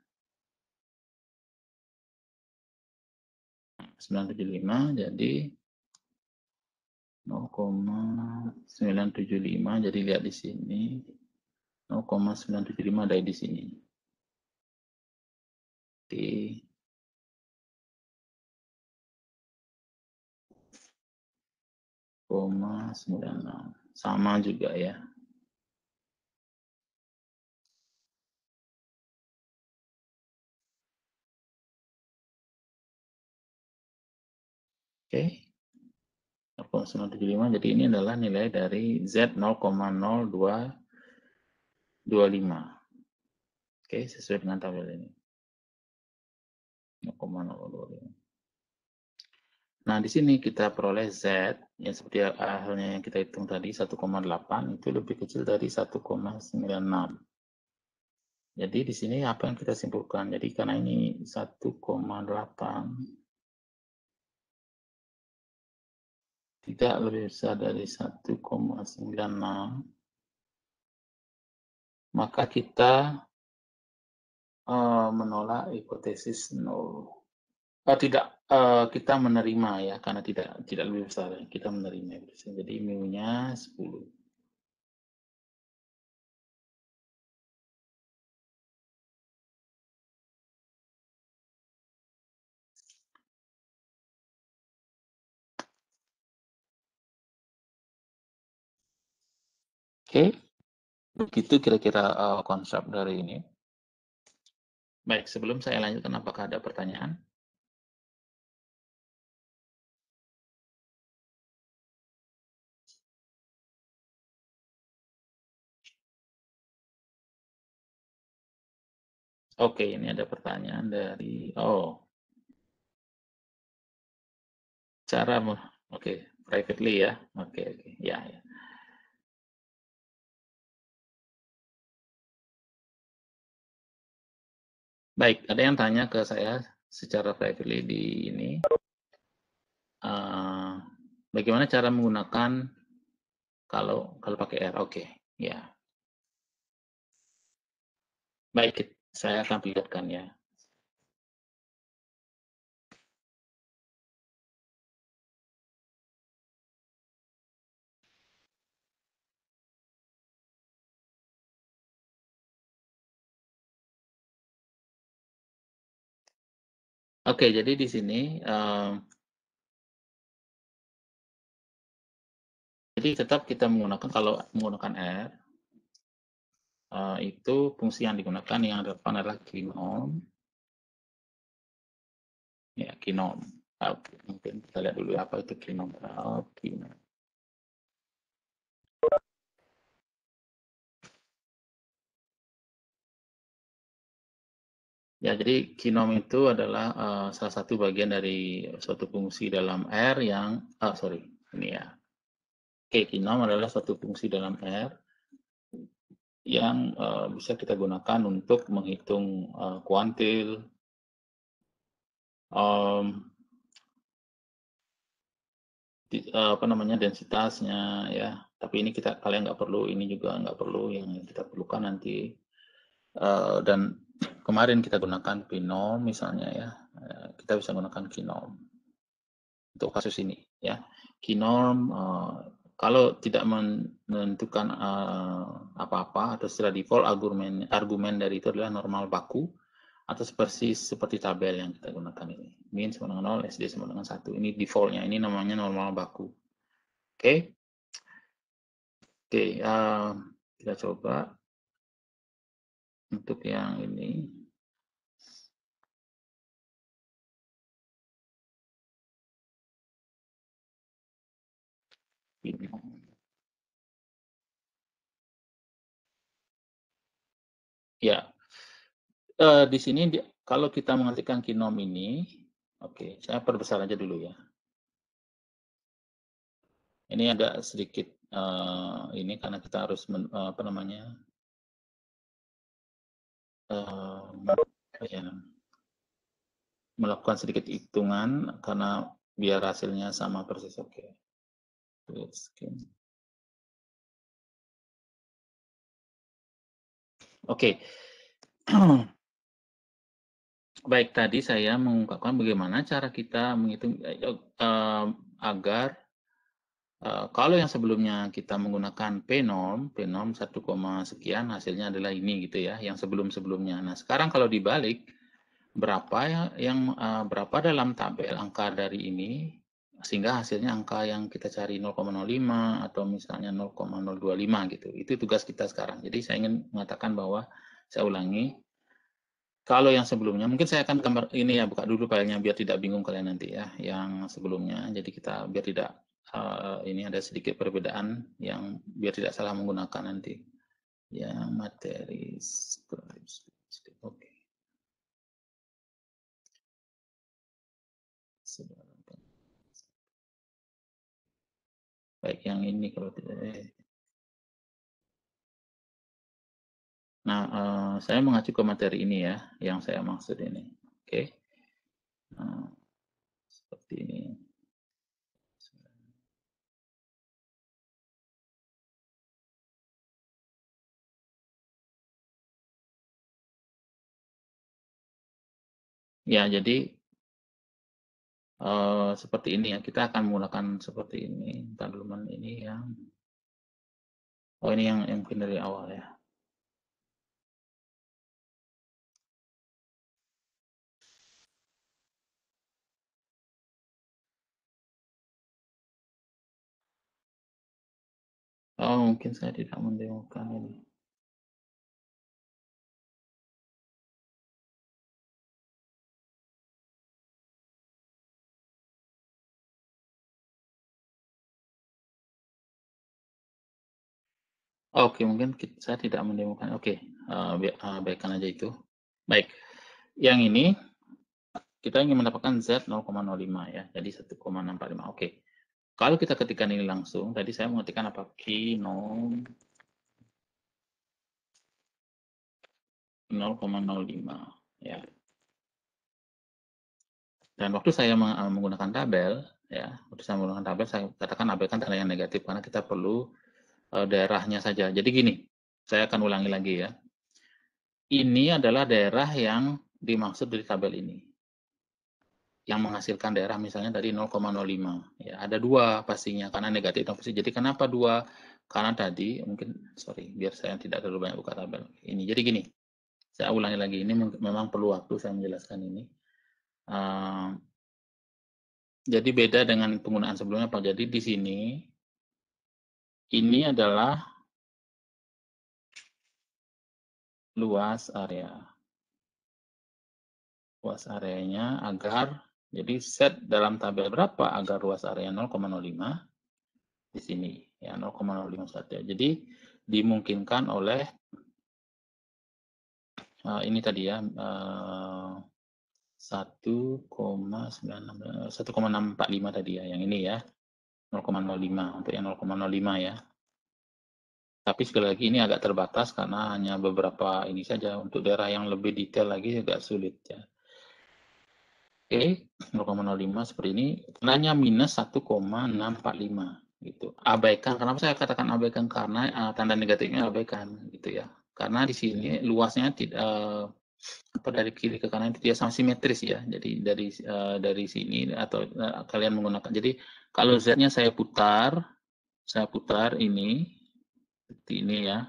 975 jadi 0,975, jadi lihat di sini 0,975 dari di sini. Di 0,96 sama juga ya. Oke, 0,975. Jadi ini adalah nilai dari Z 0,0225. Oke, sesuai dengan tabel ini. 0,025. Nah, di sini kita peroleh Z, yang seperti halnya yang kita hitung tadi, 1,8 itu lebih kecil dari 1,96. Jadi di sini apa yang kita simpulkan? Jadi karena ini 1,8 tidak lebih besar dari 1,96, maka kita menolak hipotesis 0. Tidak, kita menerima ya, karena tidak lebih besar. Kita menerima. Jadi mu-nya 10. Oke, begitu kira-kira konsep dari ini. Baik, sebelum saya lanjutkan, apakah ada pertanyaan? Oke, ini ada pertanyaan dari, cara, oke, privately ya, oke, ya. Baik, ada yang tanya ke saya secara privately di ini, bagaimana cara menggunakan kalau pakai R? Oke, ya. Baik, saya akan perlihatkan ya. Oke, jadi di sini jadi tetap kita menggunakan, kalau menggunakan R, itu fungsi yang digunakan yang adalah kinom. Ya, kinom. Mungkin kita lihat dulu apa itu kinom. Kinom. Ya, jadi kinom itu adalah salah satu bagian dari suatu fungsi dalam R yang, ini ya. Oke, kinom adalah suatu fungsi dalam R yang bisa kita gunakan untuk menghitung kuantil, densitasnya ya. Tapi ini kalian nggak perlu, ini juga nggak perlu. Yang kita perlukan nanti, dan kemarin kita gunakan kinom misalnya ya, kita bisa gunakan kinom untuk kasus ini ya. Kinom kalau tidak menentukan apa-apa atau secara default argumen dari itu adalah normal baku atau seperti tabel yang kita gunakan ini. Min sama dengan 0, SD sama dengan 1. Ini defaultnya, ini namanya normal baku. Oke. Kita coba untuk yang ini. Ya, di sini kalau kita mengartikan kinom ini, oke, saya perbesar aja dulu ya. Ini agak sedikit ini karena kita harus melakukan sedikit hitungan karena biar hasilnya sama persis. Oke. Oke. Baik, tadi saya mengungkapkan bagaimana cara kita menghitung agar kalau yang sebelumnya kita menggunakan P-norm 1, sekian, hasilnya adalah ini gitu ya, yang sebelum-sebelumnya. Nah, sekarang kalau dibalik, berapa dalam tabel angka dari ini, sehingga hasilnya angka yang kita cari 0,05 atau misalnya 0,025 gitu. Itu tugas kita sekarang. Jadi saya ingin mengatakan bahwa, saya ulangi, kalau yang sebelumnya, mungkin saya akan gambar ini ya, buka dulu filenya biar tidak bingung kalian nanti ya, yang sebelumnya. Jadi kita biar tidak ini ada sedikit perbedaan yang biar tidak salah menggunakan nanti. Yang materi script. Oke. Baik, yang ini kalau tidak. Nah, saya mengacu ke materi ini ya, yang saya maksud ini. Oke. Nah, seperti ini. Ya, jadi seperti ini ya. Kita akan menggunakan seperti ini. Entar dulu ini yang. Oh, ini yang mungkin dari awal ya. Oh, mungkin saya tidak mendemokan ini. Oke, mungkin saya tidak mendemokan. Oke, baikkan aja itu. Baik, yang ini kita ingin mendapatkan Z 0,05 ya, jadi 1,645. Oke, kalau kita ketikkan ini langsung, tadi saya mengetikkan apa? Q0 0,05 ya. Dan waktu saya menggunakan tabel ya, waktu saya menggunakan tabel saya katakan abaikan tanda yang negatif karena kita perlu daerahnya saja. Jadi gini, saya akan ulangi lagi ya. Ini adalah daerah yang dimaksud dari tabel ini. Yang menghasilkan daerah misalnya dari 0,05. Ya, ada dua pastinya karena negatif dan positif. Jadi kenapa dua? Karena tadi mungkin biar saya tidak terlalu banyak buka tabel. Ini jadi gini. Saya ulangi lagi, ini memang perlu waktu saya menjelaskan ini. Jadi beda dengan penggunaan sebelumnya Pak. Jadi di sini ini adalah luas area. Luas areanya agar jadi set dalam tabel berapa agar luas area 0,05 di sini ya 0,051. Jadi dimungkinkan oleh ini tadi ya 1,645 tadi ya yang ini ya 0,05 untuk yang 0,05 ya. Tapi sekali lagi ini agak terbatas karena hanya beberapa ini saja. Untuk daerah yang lebih detail lagi agak sulit ya. Oke, 0,05 seperti ini. Nilainya minus 1,645 gitu. Abaikan. Kenapa saya katakan abaikan? Karena tanda negatifnya abaikan gitu ya. Karena di sini luasnya tidak dari kiri ke kanan itu tidak sama simetris ya. Jadi dari sini atau kalian menggunakan. Jadi kalau Z-nya saya putar ini seperti ini ya.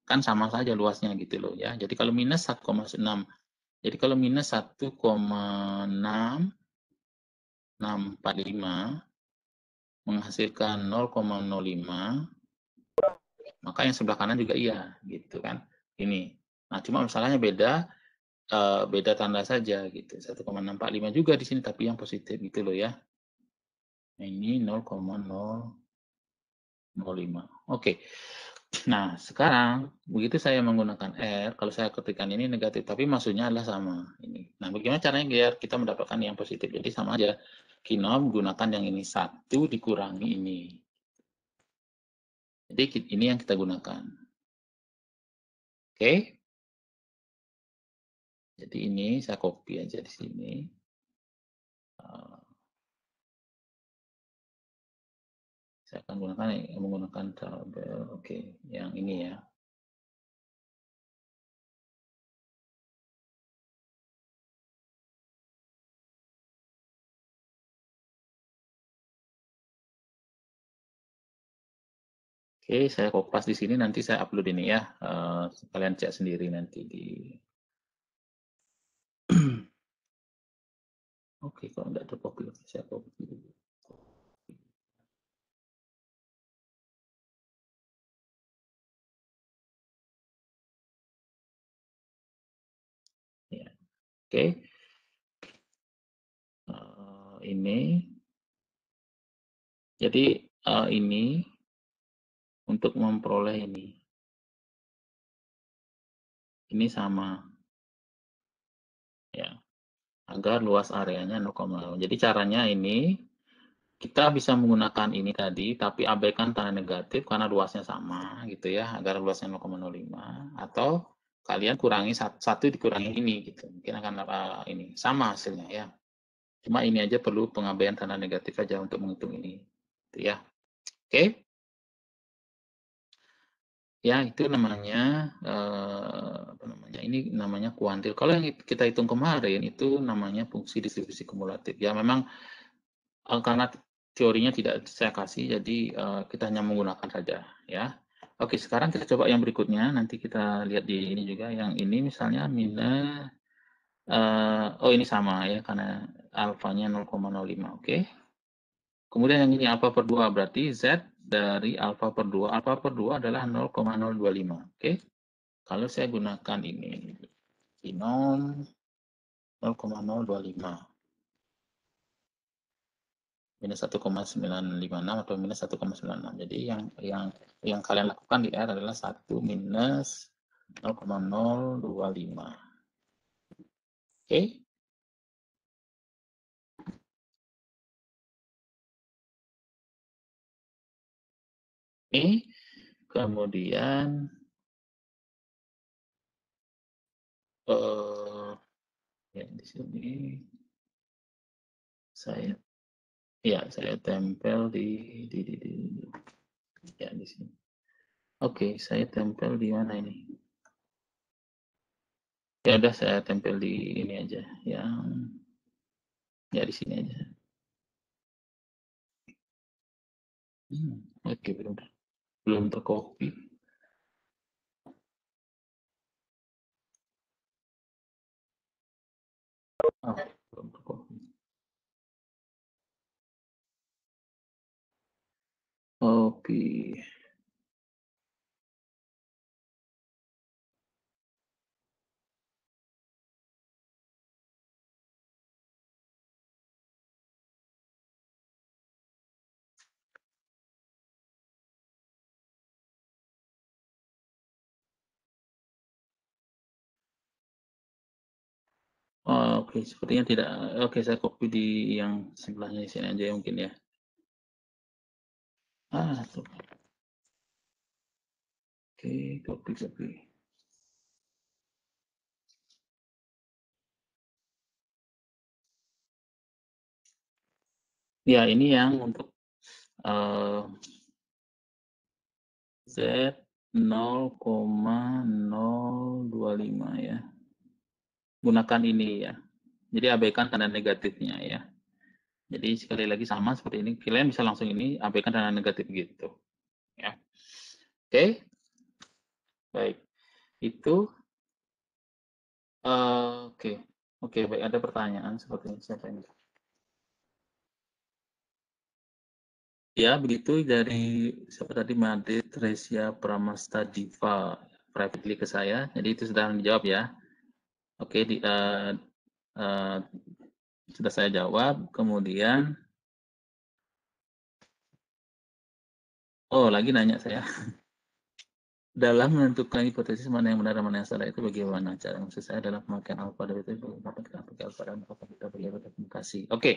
Kan sama saja luasnya gitu loh ya. Jadi kalau minus 1,6. Jadi kalau minus 1,645 menghasilkan 0,05, maka yang sebelah kanan juga iya gitu kan. Ini. Nah, cuma masalahnya beda tanda saja gitu. 1,645 juga di sini tapi yang positif gitu loh ya. Nah, ini 0,005. Oke. Nah, sekarang begitu saya menggunakan R, kalau saya ketikkan ini negatif, tapi maksudnya adalah sama ini. Nah, bagaimana caranya biar kita mendapatkan yang positif? Jadi sama aja. Kino menggunakan yang ini 1 dikurangi ini. Jadi ini yang kita gunakan. Oke. Jadi ini saya copy aja di sini. Saya akan menggunakan tabel. Oke, yang ini ya. Oke, saya kopas di sini, nanti saya upload ini ya. Kalian cek sendiri nanti di. Oke, kalau nggak tercopy, saya copy dulu. Ya. Oke, ini Jadi ini untuk memperoleh ini sama ya, agar luas areanya 0,0. Jadi caranya ini kita bisa menggunakan ini tadi, tapi abaikan tanda negatif karena luasnya sama gitu ya, agar luasnya 0,05. Atau kalian kurangi satu dikurangi ini gitu, mungkin akan ini sama hasilnya ya. Cuma ini aja perlu pengabaian tanda negatif aja untuk menghitung ini, gitu ya. Oke? Ya itu namanya apa namanya? Ini namanya kuantil. Kalau yang kita hitung kemarin itu namanya fungsi distribusi kumulatif. Ya memang karena teorinya tidak saya kasih, jadi kita hanya menggunakan saja ya. Oke, sekarang kita coba yang berikutnya. Nanti kita lihat di ini juga. Yang ini misalnya minus oh ini sama ya karena alfanya 0,05. Oke. Kemudian yang ini alfa per 2 berarti Z dari alfa per 2. Alfa per 2 adalah 0,025. Oke. Kalau saya gunakan ini, Kinon 0,025. Minus 1,956 atau minus 1,96. Jadi yang kalian lakukan di R adalah 1 minus 0,025. Oke. Oke. Kemudian ya di sini saya tempel ya di sini. Oke, saya tempel di mana ini? Ya udah saya tempel di ini aja, yang ya di sini aja. Oke, belum tercopy. Oh, belum tercopy. Copy. Oh, oke, sepertinya tidak. Oke, saya copy di yang sebelahnya di sini aja mungkin ya. Tuh. Oke, copy. Ya, ini yang untuk Z 0,025 ya. Gunakan ini ya. Jadi abaikan tanda negatifnya ya. Jadi sekali lagi sama seperti ini. Kalian bisa langsung ini abaikan tanda negatif gitu. Ya. Oke. Baik. Itu oke. Oke, baik, ada pertanyaan seperti ini siapa ini? Ya, begitu dari siapa tadi Madrid Resia Pramasta Diva privately ke saya. Jadi itu sudah dijawab ya. Oke, sudah saya jawab. Kemudian lagi nanya saya. Dalam menentukan hipotesis mana yang benar dan mana yang salah itu bagaimana cara? Maksud saya dalam pemakaian alfa dari itu kapan kita pakai alfa dan kapan kita pakai beta komunikasi. Oke.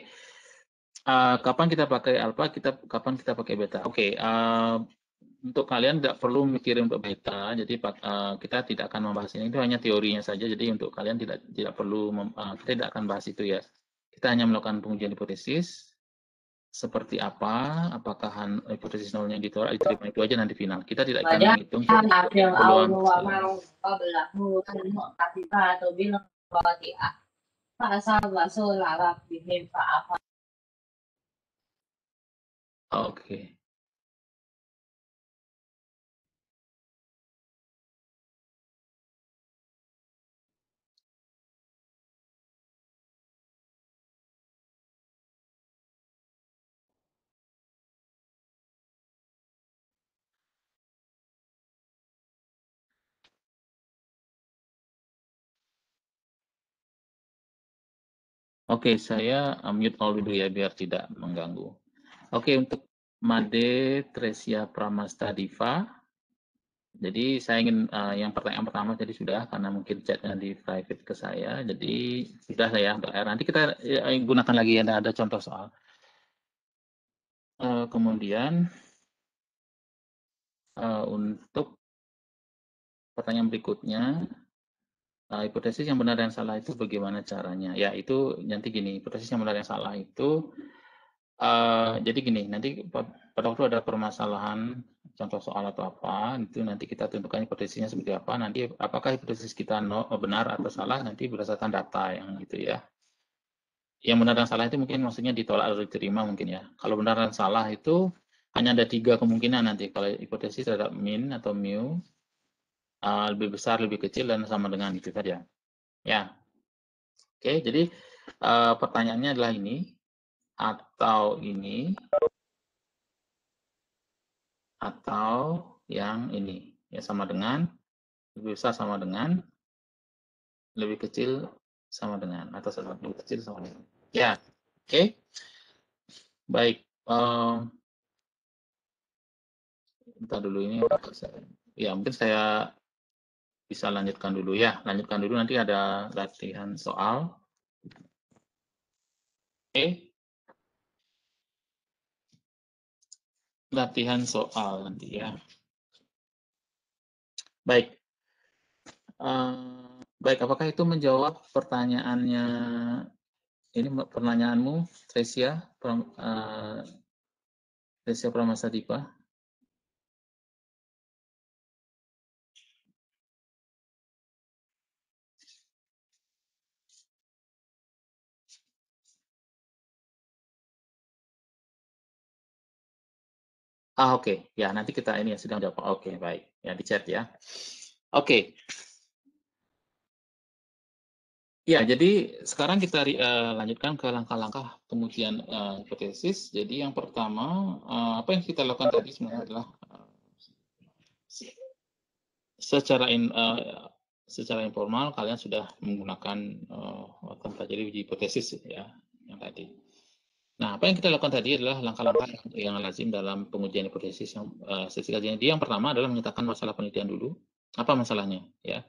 Kapan kita pakai alfa, kapan kita pakai beta. Oke. Untuk kalian tidak perlu mikirin untuk beta, jadi kita tidak akan membahas ini. Itu hanya teorinya saja. Jadi untuk kalian tidak perlu kita tidak akan bahas itu ya. Kita hanya melakukan pengujian hipotesis seperti apa, apakah hipotesis nolnya ditolak, diterima, itu aja nanti final. Kita tidak akan menghitung peluang. Oke. Oke, saya mute all dulu ya biar tidak mengganggu. Oke, untuk Made Tresia Pramasta Diva. Jadi saya ingin yang pertanyaan pertama tadi sudah, karena mungkin chatnya di private ke saya, jadi sudah saya untuk R. Nanti kita gunakan lagi, ada contoh soal. Kemudian untuk pertanyaan berikutnya, hipotesis yang benar dan salah itu bagaimana caranya? Ya, itu nanti gini, hipotesis yang benar dan salah itu, jadi gini, nanti pada waktu ada permasalahan, contoh soal atau apa, itu nanti kita tentukan hipotesisnya seperti apa, nanti apakah hipotesis kita benar atau salah, nanti berdasarkan data yang itu ya. Yang benar dan salah itu mungkin maksudnya ditolak atau diterima mungkin ya. Kalau benar dan salah itu hanya ada 3 kemungkinan nanti, kalau hipotesis terhadap min atau mu, lebih besar, lebih kecil, dan sama dengan itu saja. Ya, oke. Jadi pertanyaannya adalah ini atau ini atau yang ini, ya sama dengan, lebih besar sama dengan, lebih kecil sama dengan, atau lebih kecil sama dengan. Ya, oke. Baik. Bentar dulu ini. Ya, mungkin saya bisa lanjutkan dulu ya. Lanjutkan dulu, nanti ada latihan soal. Oke. Latihan soal nanti ya. Baik. Baik, apakah itu menjawab pertanyaannya, ini pertanyaanmu, Tresia, Tresia Pramasa Dipa? Oke. Ya, nanti kita ini ya sedang jawab. Oke, baik. Ya, di chat ya. Oke. Ya, jadi sekarang kita lanjutkan ke langkah-langkah pengujian hipotesis. Jadi yang pertama, apa yang kita lakukan tadi sebenarnya adalah secara informal kalian sudah menggunakan jadi uji hipotesis ya, yang tadi. Nah, apa yang kita lakukan tadi adalah langkah-langkah yang lazim dalam pengujian hipotesis yang sesi kajian. Jadi yang pertama adalah memetakan masalah penelitian dulu. Apa masalahnya? Ya.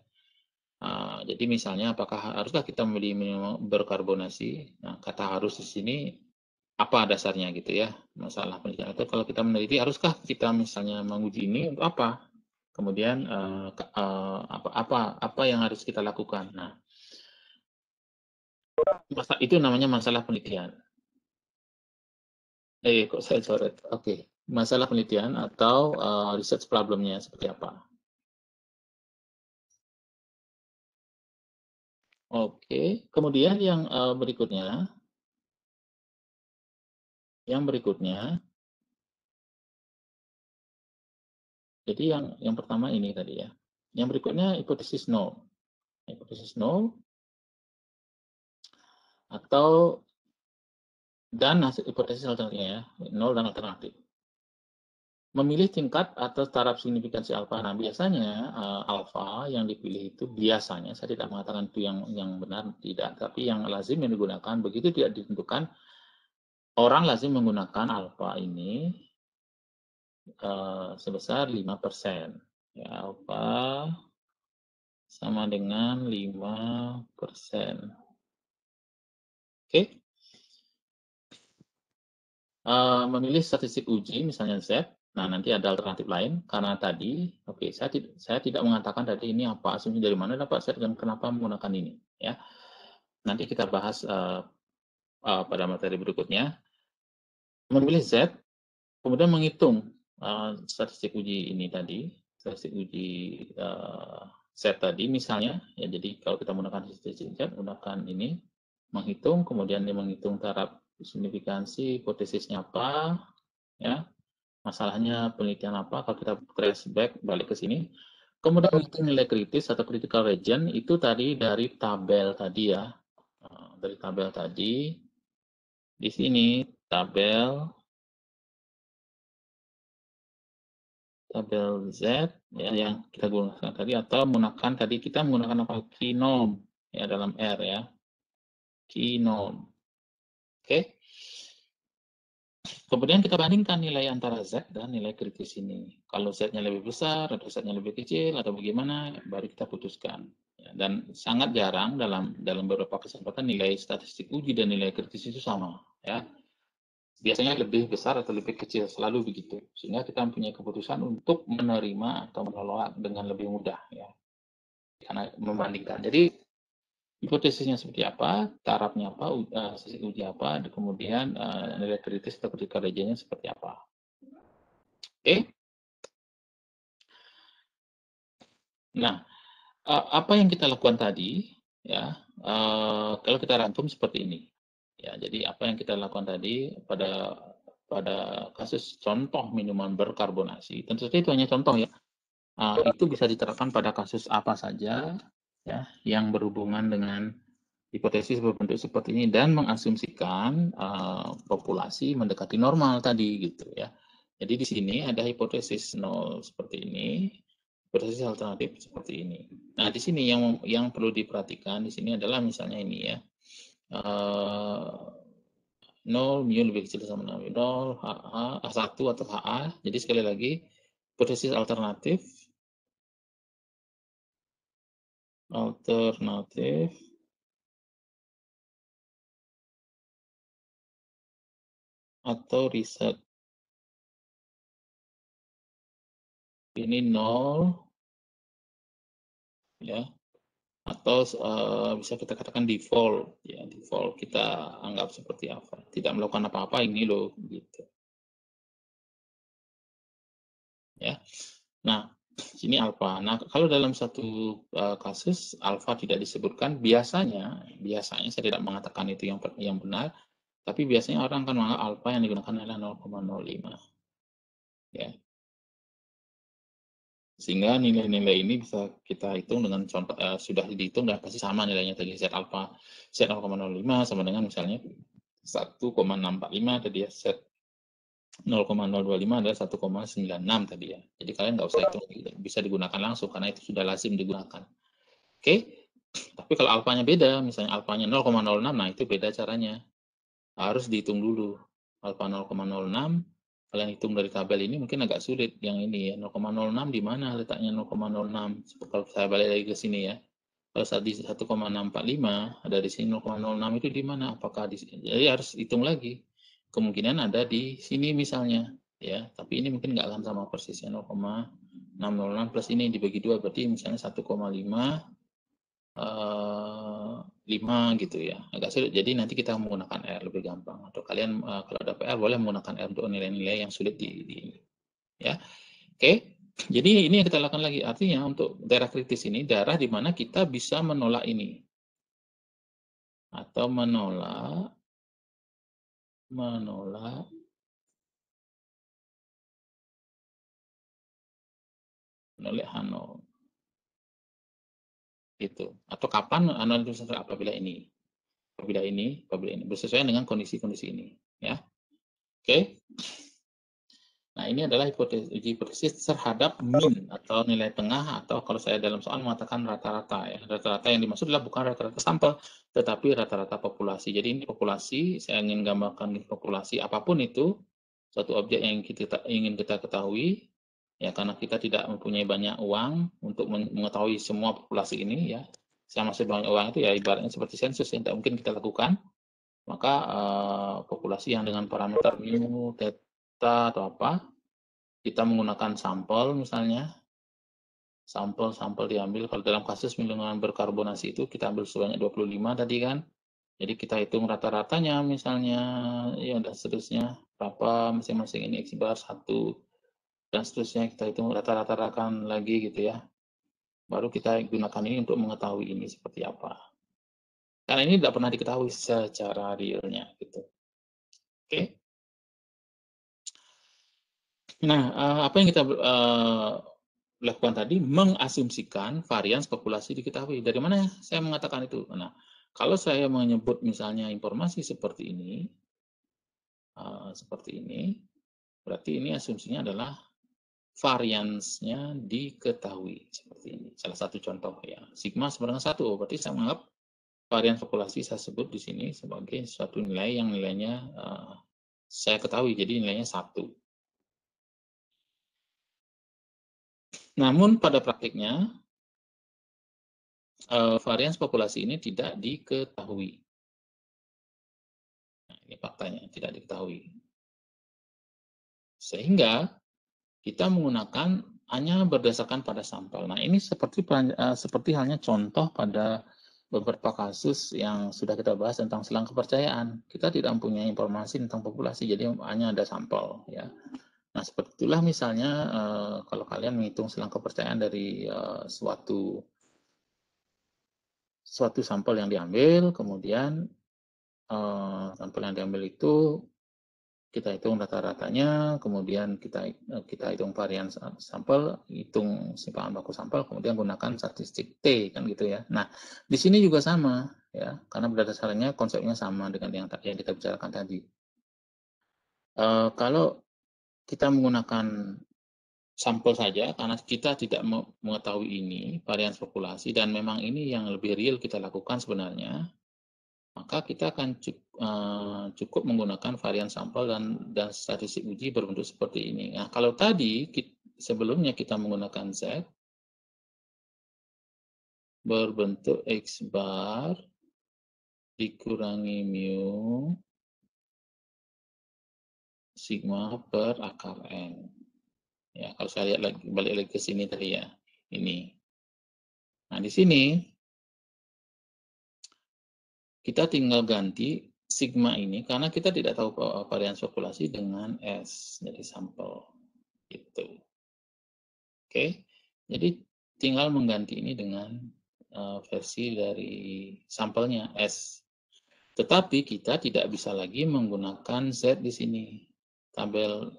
Jadi misalnya, apakah haruskah kita memilih minum berkarbonasi? Nah, kata harus di sini apa dasarnya gitu ya? Masalah penelitian itu kalau kita meneliti, haruskah kita misalnya menguji ini untuk apa? Kemudian apa yang harus kita lakukan? Nah, itu namanya masalah penelitian. Kok saya coret? Oke. Masalah penelitian atau research problemnya seperti apa? Oke. Kemudian yang berikutnya, jadi yang pertama ini tadi ya. Yang berikutnya hipotesis nol. Hipotesis nol atau dan hasil hipotesis alternatifnya ya, nol dan alternatif. Memilih tingkat atau taraf signifikansi alfa. Nah, biasanya alfa yang dipilih itu biasanya, saya tidak mengatakan itu yang benar, tidak, tapi yang lazim yang digunakan, begitu tidak ditentukan, orang lazim menggunakan alfa ini sebesar 5%. Ya, alfa sama dengan 5%. Oke. Memilih statistik uji, misalnya Z. Nah, nanti ada alternatif lain, karena tadi, saya tidak mengatakan tadi ini apa, asumsi dari mana dapat Z dan kenapa menggunakan ini. Ya, nanti kita bahas pada materi berikutnya. Memilih Z, kemudian menghitung statistik uji ini tadi, statistik uji Z tadi, misalnya, ya jadi kalau kita menggunakan statistik Z, gunakan ini, menghitung, kemudian dia menghitung taraf signifikansi, hipotesisnya apa, ya, masalahnya penelitian apa, kalau kita trace back balik ke sini. Kemudian itu nilai kritis atau critical region itu tadi dari tabel tadi ya. Dari tabel tadi, di sini tabel Z ya, yang kita gunakan tadi, atau menggunakan tadi kita menggunakan apa, kinom ya, dalam R ya, kinom. Oke. Kemudian kita bandingkan nilai antara Z dan nilai kritis ini. Kalau Z-nya lebih besar atau Z-nya lebih kecil atau bagaimana, baru kita putuskan. Ya, dan sangat jarang dalam beberapa kesempatan nilai statistik uji dan nilai kritis itu sama. Ya, biasanya lebih besar atau lebih kecil, selalu begitu. Sehingga kita mempunyai keputusan untuk menerima atau menolak dengan lebih mudah. Ya, karena membandingkan. Jadi hipotesisnya seperti apa, tarafnya apa, sisi uji apa, kemudian nilai kritis atau kritika rejanya seperti apa. Oke. Nah, apa yang kita lakukan tadi, ya, kalau kita rangkum seperti ini. Ya, jadi apa yang kita lakukan tadi pada kasus contoh minuman berkarbonasi, tentu saja itu hanya contoh ya. Itu bisa diterapkan pada kasus apa saja, ya, yang berhubungan dengan hipotesis berbentuk seperti ini dan mengasumsikan populasi mendekati normal tadi gitu ya. Jadi di sini ada hipotesis nol seperti ini, hipotesis alternatif seperti ini. Nah, di sini yang perlu diperhatikan di sini adalah misalnya ini ya. 0 mu lebih kecil sama 0 HA 1 atau HA. Jadi sekali lagi hipotesis alternatif atau riset ini 0 ya, atau bisa kita katakan default ya, default kita anggap seperti apa, tidak melakukan apa-apa ini loh gitu ya. Nah, sini alfa. Nah, kalau dalam satu kasus alfa tidak disebutkan, biasanya saya tidak mengatakan itu yang benar, tapi biasanya orang akan menganggap alfa yang digunakan adalah 0,05 ya. Sehingga nilai-nilai ini bisa kita hitung dengan contoh, sudah dihitung dan pasti sama nilainya tadi. Z alfa Z 0,05 sama dengan misalnya 1,645 tadi ya, Z 0,025 adalah 1,96 tadi ya. Jadi kalian nggak usah hitung, bisa digunakan langsung karena itu sudah lazim digunakan. Oke, tapi kalau alfanya beda, misalnya alfanya 0,06, nah itu beda caranya. Harus dihitung dulu. Alfa 0,06, kalian hitung dari tabel ini mungkin agak sulit yang ini ya. 0,06 di mana letaknya 0,06? Kalau saya balik lagi ke sini ya. Kalau saat di 1,645 ada di sini 0,06 itu di mana? Apakah di sini? Jadi harus hitung lagi. Kemungkinan ada di sini misalnya ya, tapi ini mungkin nggak akan sama persisnya 0,606 plus ini dibagi 2 berarti misalnya 1,5 5 gitu ya, agak sulit. Jadi nanti kita menggunakan R lebih gampang. Atau kalian kalau ada PR boleh menggunakan R untuk nilai-nilai yang sulit di ya. Oke. Jadi ini yang kita lakukan lagi. Artinya untuk daerah kritis ini daerah di mana kita bisa menolak ini atau menolak H0 gitu. Atau kapan analisis apabila ini bersesuaian dengan kondisi-kondisi ini ya. Oke. Nah, ini adalah uji hipotesis terhadap min atau nilai tengah, atau kalau saya dalam soal mengatakan rata-rata ya. Rata-rata yang dimaksud adalah bukan rata-rata sampel, tetapi rata-rata populasi. Jadi ini populasi, saya ingin gambarkan populasi apapun itu, suatu objek yang ingin kita ketahui, ya karena kita tidak mempunyai banyak uang untuk mengetahui semua populasi ini ya. Saya masih banyak uang itu ya ibaratnya seperti sensus yang tidak mungkin kita lakukan, maka populasi yang dengan parameter mu, theta atau apa, kita menggunakan sampel misalnya, sampel diambil, kalau dalam kasus minuman berkarbonasi itu kita ambil sebanyak 25 tadi kan, jadi kita hitung rata-ratanya misalnya, ya dan seterusnya, berapa masing-masing ini X bar 1, dan seterusnya kita hitung rata-ratakan lagi gitu ya, baru kita gunakan ini untuk mengetahui ini seperti apa. Karena ini tidak pernah diketahui secara realnya gitu. Oke. Nah, apa yang kita lakukan tadi mengasumsikan varians populasi diketahui. Dari mana saya mengatakan itu? Nah, kalau saya menyebut misalnya informasi seperti ini, berarti ini asumsinya adalah variansnya diketahui seperti ini. Salah satu contoh ya, sigma sama dengan 1, berarti saya menganggap varians populasi saya sebut di sini sebagai suatu nilai yang nilainya saya ketahui, jadi nilainya 1. Namun pada praktiknya, varians populasi ini tidak diketahui. Nah, ini faktanya, tidak diketahui. Sehingga kita menggunakan hanya berdasarkan pada sampel. Nah, ini seperti halnya contoh pada beberapa kasus yang sudah kita bahas tentang selang kepercayaan. Kita tidak mempunyai informasi tentang populasi, jadi hanya ada sampel, ya. Nah, seperti itulah misalnya kalau kalian menghitung selang kepercayaan dari suatu sampel yang diambil, kemudian sampel yang diambil itu kita hitung rata-ratanya, kemudian kita hitung varian sampel, hitung simpangan baku sampel, kemudian gunakan statistik T, kan gitu ya. Nah, di sini juga sama, ya, karena berdasarkannya konsepnya sama dengan yang kita bicarakan tadi. Kalau kita menggunakan sampel saja, karena kita tidak mengetahui ini varian populasi, dan memang ini yang lebih real kita lakukan sebenarnya, maka kita akan cukup menggunakan varian sampel dan statistik uji berbentuk seperti ini. Nah, kalau tadi sebelumnya kita menggunakan Z berbentuk X bar dikurangi mu sigma per akar N. Ya, kalau saya lihat balik lagi ke sini tadi ya, ini. Nah, di sini kita tinggal ganti sigma ini karena kita tidak tahu varian populasi dengan S, jadi sampel. Gitu. Oke, jadi tinggal mengganti ini dengan versi dari sampelnya S. Tetapi kita tidak bisa lagi menggunakan Z di sini. Tabel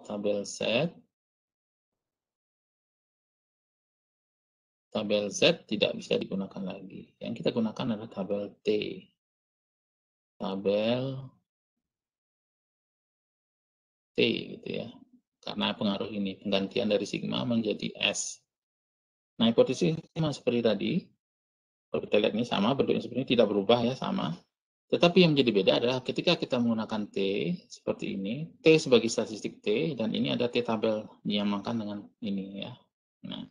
Z tidak bisa digunakan lagi. Yang kita gunakan adalah tabel T. Tabel T gitu ya. Karena pengaruh ini, penggantian dari sigma menjadi S. Nah, hipotesis sama seperti tadi. Kalau kita lihat ini sama, bentuknya sebenarnya tidak berubah ya, sama. Tetapi yang menjadi beda adalah ketika kita menggunakan T seperti ini, T sebagai statistik T, dan ini ada T tabel dinyamakan dengan ini ya. Nah,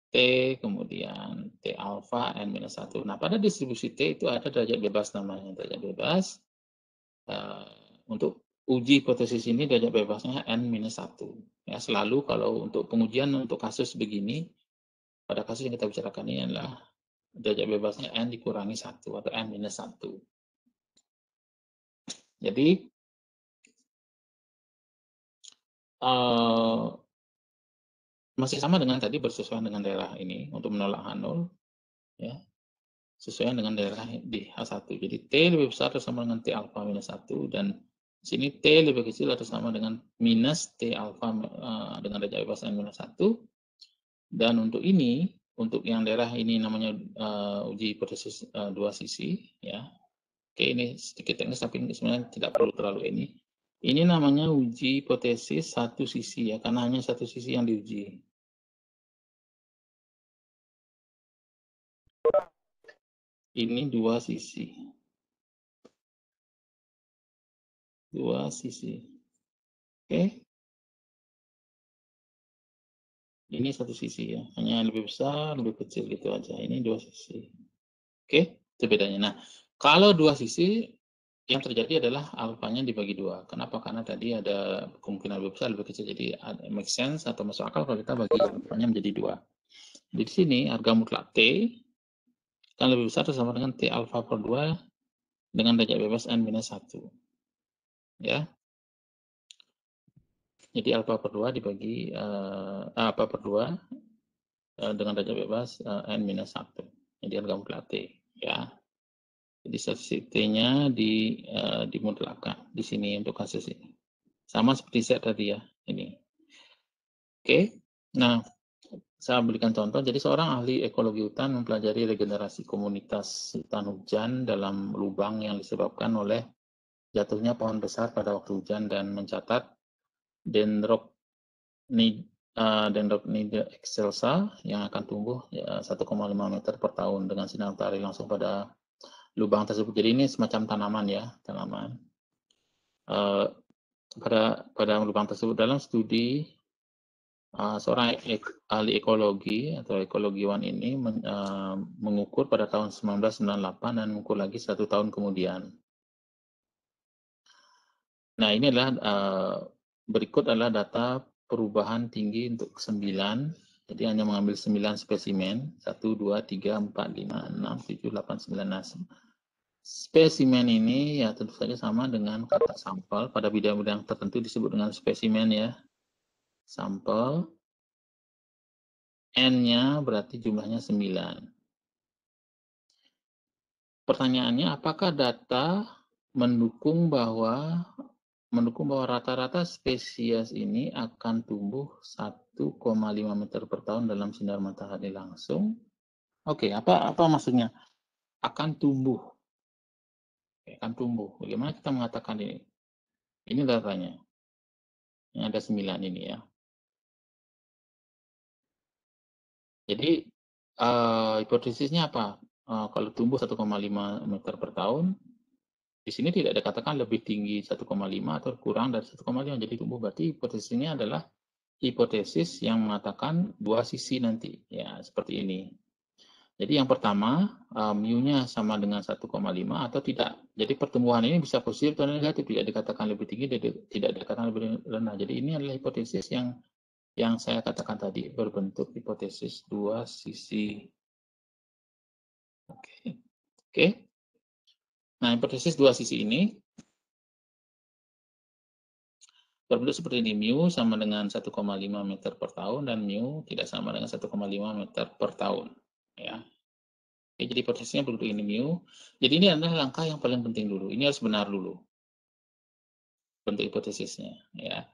T kemudian T alfa N-1. Nah, pada distribusi T itu ada derajat bebas namanya. Derajat bebas. Untuk uji hipotesis ini derajat bebasnya N-1. Ya, selalu kalau untuk pengujian untuk kasus begini, pada kasus yang kita bicarakan ini adalah derajat bebasnya N dikurangi 1 atau N-1. Jadi masih sama dengan tadi, bersesuaian dengan daerah ini untuk menolak H0 ya, sesuai dengan daerah di H1. Jadi T lebih besar atau sama dengan T alfa minus 1, dan sini T lebih kecil atau sama dengan minus T alfa dengan derajat bebas N minus 1. Dan untuk ini, untuk yang daerah ini namanya uji hipotesis dua sisi ya. Oke, ini sedikit teknis tapi sebenarnya tidak perlu terlalu ini. Ini namanya uji hipotesis satu sisi ya, karena hanya satu sisi yang diuji. Ini dua sisi. Dua sisi. Oke. Ini satu sisi ya, hanya lebih besar, lebih kecil gitu aja. Ini dua sisi. Oke, itu bedanya. Nah, kalau dua sisi, yang terjadi adalah alfanya dibagi dua. Kenapa? Karena tadi ada kemungkinan lebih besar, lebih kecil. Jadi make sense atau masuk akal kalau kita bagi alfanya menjadi dua. Di sini harga mutlak T kan lebih besar sama dengan T alfa per 2 dengan derajat bebas N-1. Ya. Jadi alfa per 2 dibagi alfa per 2 dengan derajat bebas N-1. Jadi harga mutlak T. Ya. Jadi statistik T-nya dimutlakkan di sini untuk kasus ini. Sama seperti Z tadi ya, ini. Oke. Nah, saya berikan contoh. Jadi seorang ahli ekologi hutan mempelajari regenerasi komunitas hutan hujan dalam lubang yang disebabkan oleh jatuhnya pohon besar pada waktu hujan dan mencatat Dendrocnida excelsa yang akan tumbuh 1,5 meter per tahun dengan sinar matahari langsung pada lubang tersebut. Jadi ini semacam tanaman ya, tanaman. pada lubang tersebut dalam studi seorang ahli ekologi atau ekologiwan ini mengukur pada tahun 1998 dan mengukur lagi 1 tahun kemudian. Nah, ini adalah berikut adalah data perubahan tinggi untuk 9. Jadi hanya mengambil 9 spesimen, 1, 2, 3, 4, 5, 6, 7, 8, 9. Spesimen ini ya tentu saja sama dengan kata sampel. Pada bidang-bidang tertentu disebut dengan spesimen ya. Sampel. N-nya berarti jumlahnya 9. Pertanyaannya, apakah data mendukung bahwa rata-rata spesies ini akan tumbuh 1,5 meter per tahun dalam sinar matahari langsung? Oke, apa maksudnya? Akan tumbuh. Akan tumbuh. Bagaimana kita mengatakan ini? Ini datanya. Yang ada 9 ini ya. Jadi hipotesisnya apa? Kalau tumbuh 1,5 meter per tahun, di sini tidak dikatakan lebih tinggi 1,5 atau kurang dari 1,5. Jadi tumbuh berarti hipotesisnya adalah hipotesis yang mengatakan dua sisi nanti. Ya, seperti ini. Jadi yang pertama, mu-nya sama dengan 1,5 atau tidak. Jadi pertumbuhan ini bisa positif atau negatif, tidak dikatakan lebih tinggi, tidak dikatakan lebih rendah. Jadi ini adalah hipotesis yang saya katakan tadi, berbentuk hipotesis dua sisi. Oke. Nah, hipotesis dua sisi ini berbentuk seperti ini. Mu sama dengan 1,5 meter per tahun dan mu tidak sama dengan 1,5 meter per tahun. Ya. Oke, jadi hipotesisnya berbentuk ini mu. Jadi ini adalah langkah yang paling penting dulu. Ini harus benar dulu. Bentuk hipotesisnya. Ya.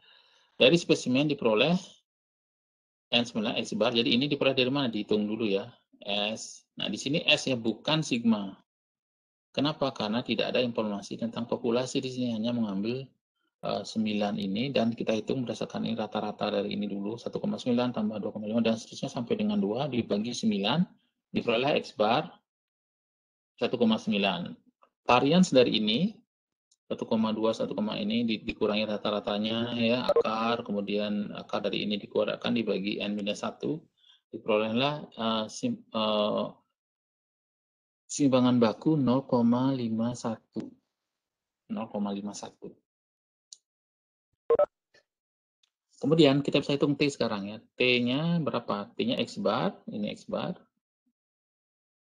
Dari spesimen diperoleh N9 X bar. Jadi ini diperoleh dari mana? Dihitung dulu ya. S. Nah, di sini S-nya bukan sigma. Kenapa? Karena tidak ada informasi tentang populasi di sini, hanya mengambil 9 ini dan kita hitung berdasarkan ini rata-rata dari ini dulu 1,9 tambah 2,5 dan seterusnya sampai dengan 2 dibagi 9 diperoleh X bar 1,9. Varians dari ini 1,2 1, ini dikurangi rata-ratanya ya akar, kemudian akar dari ini dikeluarkan dibagi N-1 diperolehlah simbangan baku 0,51. 0,51. Kemudian kita bisa hitung T sekarang ya. T-nya berapa? T-nya X bar, ini X bar.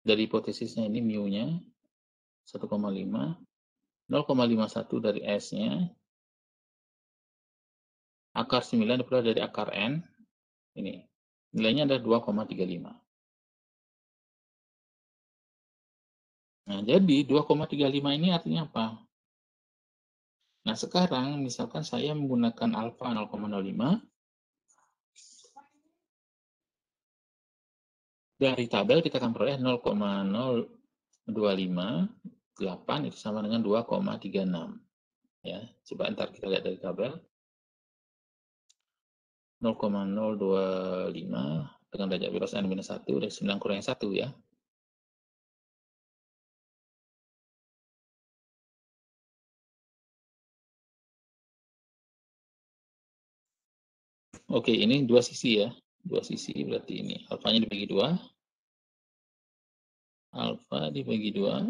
Dari hipotesisnya ini mu-nya 1,5. 0,51 dari S-nya. Akar 9 diperoleh dari akar N. Ini. Nilainya ada 2,35. Nah, jadi 2,35 ini artinya apa? Nah, sekarang misalkan saya menggunakan alfa 0,05. Dari tabel kita akan peroleh 0,0258 itu sama dengan 2,36. Ya, coba ntar kita lihat dari tabel. 0,025 dengan derajat bebas N-1 dari 9 kurang 1 ya. Oke, ini dua sisi ya. Dua sisi berarti ini. Alfanya dibagi 2. Alfa dibagi 2.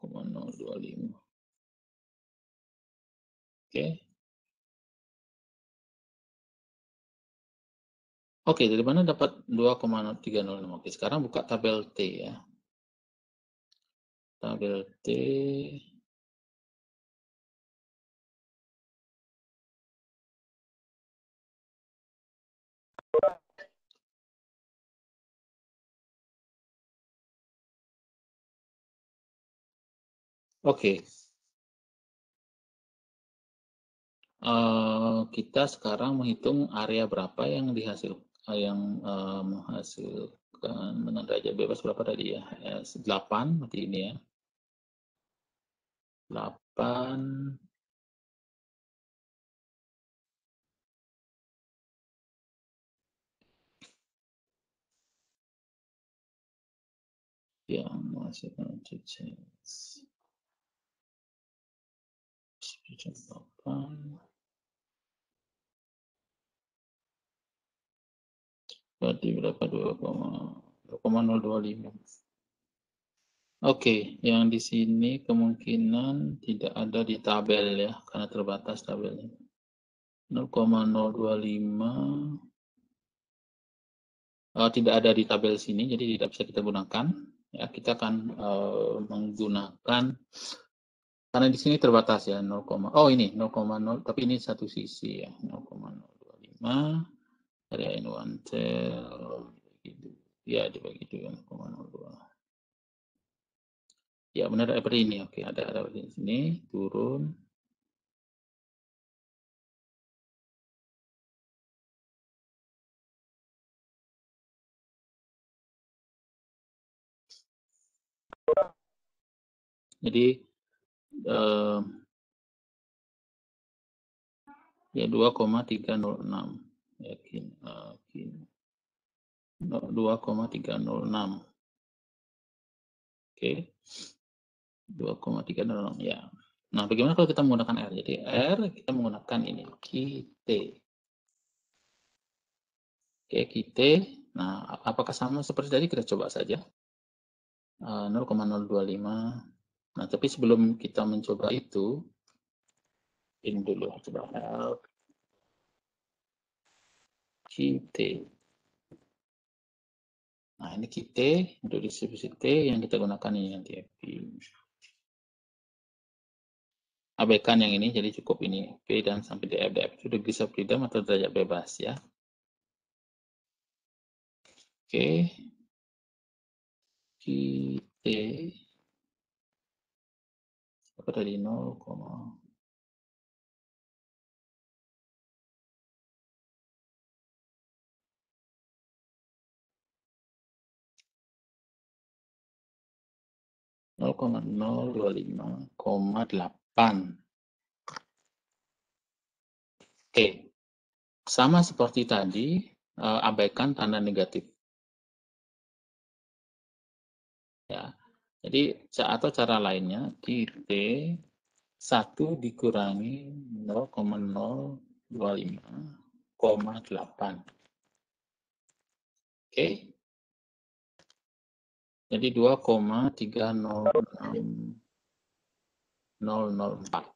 0,025. Oke. Oke, dari mana dapat 2,306? Oke, sekarang buka tabel T ya. Tabel T. Oke. Kita sekarang menghitung area berapa yang menghasilkan dengan derajat bebas berapa tadi ya? 8 berarti ini ya. 8 yang menghasilkan Berarti berapa? 2,025. Oke, yang di sini kemungkinan tidak ada di tabel ya, karena terbatas tabelnya. 0,025 tidak ada di tabel sini, jadi tidak bisa kita gunakan. Ya, kita akan menggunakan, karena di sini terbatas ya, 0, oh ini 0,0, tapi ini satu sisi ya, 0,025 area in one cell, gitu. Ya dibagi 2,02. Ya benar seperti ini. Oke, ada di sini turun. Jadi ya 2,306 yakin 2,306. Oke, 2,306 ya. Nah, bagaimana kalau kita menggunakan R? Jadi R kita menggunakan ini QT. Oke, QT. Nah, apakah sama seperti tadi? Kita coba saja 0,025. Nah, tapi sebelum kita mencoba itu, ini dulu coba help QT. Nah, ini QT untuk distribusi T yang kita gunakan ini nanti. Abaikan yang ini, jadi cukup ini P dan sampai DF. DF itu degree of freedom atau derajat bebas ya. Oke. QT apa tadi 0, 0,025,8. Oke, sama seperti tadi, abaikan tanda negatif. Ya, jadi atau cara lainnya, QT 1 dikurangi 0,025,8. Oke, jadi 2,306,004.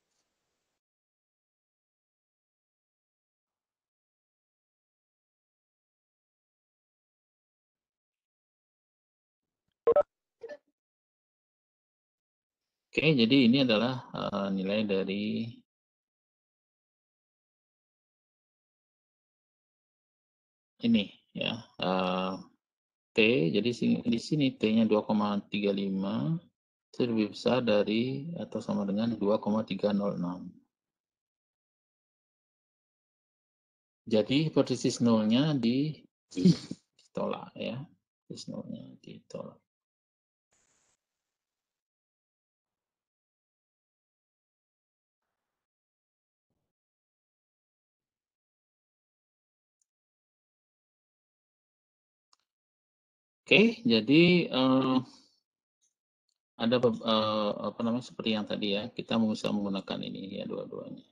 Oke, jadi ini adalah nilai dari ini ya, T. Jadi di sini T-nya 2,35 itu lebih besar dari atau sama dengan 2,306. Jadi hipotesis nolnya ditolak ya, hipotesis nolnya ditolak. Oke, jadi ada apa namanya seperti yang tadi ya, kita bisa menggunakan ini ya dua-duanya.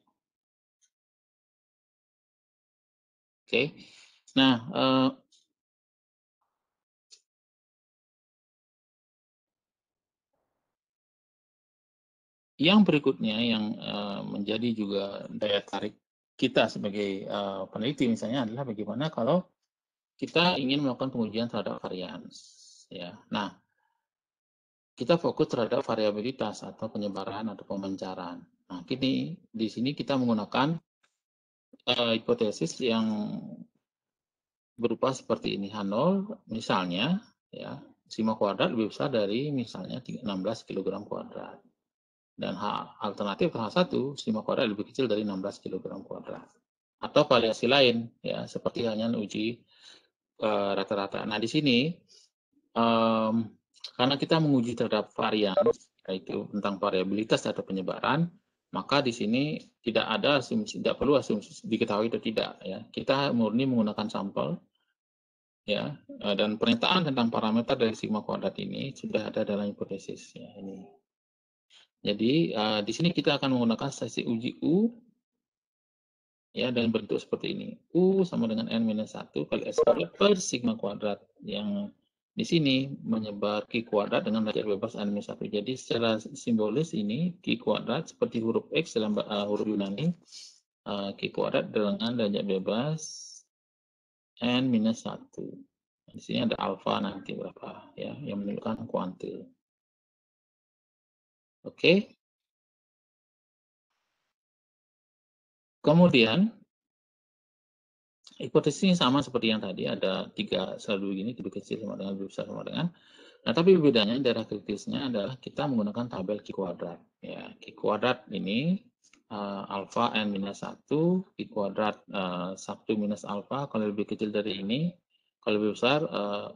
Oke, nah yang berikutnya yang menjadi juga daya tarik kita sebagai peneliti misalnya adalah bagaimana kalau kita ingin melakukan pengujian terhadap varian. Ya, nah kita fokus terhadap variabilitas atau penyebaran atau pemancaran. Nah, kini di sini kita menggunakan hipotesis yang berupa seperti ini. H0 misalnya ya sigma kuadrat lebih besar dari misalnya 16 kg kuadrat. Dan H alternatif H1 sigma kuadrat lebih kecil dari 16 kg kuadrat. Atau variasi lain ya seperti hanya uji rata-rata. Nah, di sini karena kita menguji terhadap varian, yaitu tentang variabilitas atau penyebaran, maka di sini tidak ada asumsi, tidak perlu asumsi diketahui atau tidak ya. Kita murni menggunakan sampel ya, dan pernyataan tentang parameter dari sigma kuadrat ini sudah ada dalam hipotesis ya ini. Jadi di sini kita akan menggunakan sesi uji U ya dengan bentuk seperti ini. U sama dengan N-1 kali S kuadrat per sigma kuadrat, yang di sini menyebar Q kuadrat dengan derajat bebas N-1. Jadi secara simbolis ini Q kuadrat seperti huruf X dalam huruf Yunani, Q kuadrat dengan derajat bebas N-1. Di sini ada alfa nanti berapa ya, yang menunjukkan kuantil. Oke. Kemudian hipotesisnya sama seperti yang tadi, ada 3 selalu begini, lebih kecil sama dengan lebih besar sama dengan. Nah, tapi bedanya daerah kritisnya adalah kita menggunakan tabel Q kuadrat. Ya, Q kuadrat ini alfa N-1, Q kuadrat 1 minus alfa, kalau lebih kecil dari ini, kalau lebih besar,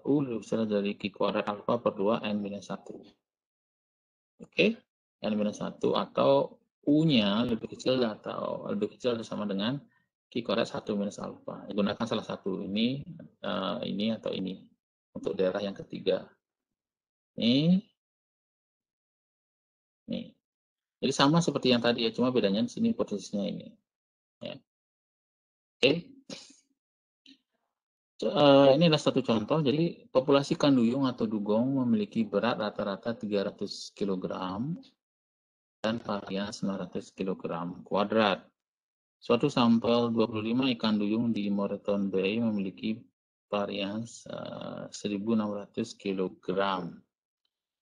U lebih besar dari Q kuadrat alfa per 2 N-1. Oke, N-1 atau U-nya lebih kecil atau sama dengan Q kuadrat 1 minus alfa. Gunakan salah satu ini atau ini untuk daerah yang ketiga. Nih. Jadi sama seperti yang tadi ya, cuma bedanya di sini posisinya ini. Ya. Oke. Ini adalah satu contoh. Jadi populasi ikan duyung atau dugong memiliki berat rata-rata 300 kg dan varian 900 kg kuadrat. Suatu sampel 25 ikan duyung di Moreton Bay memiliki varian 1.600 kg.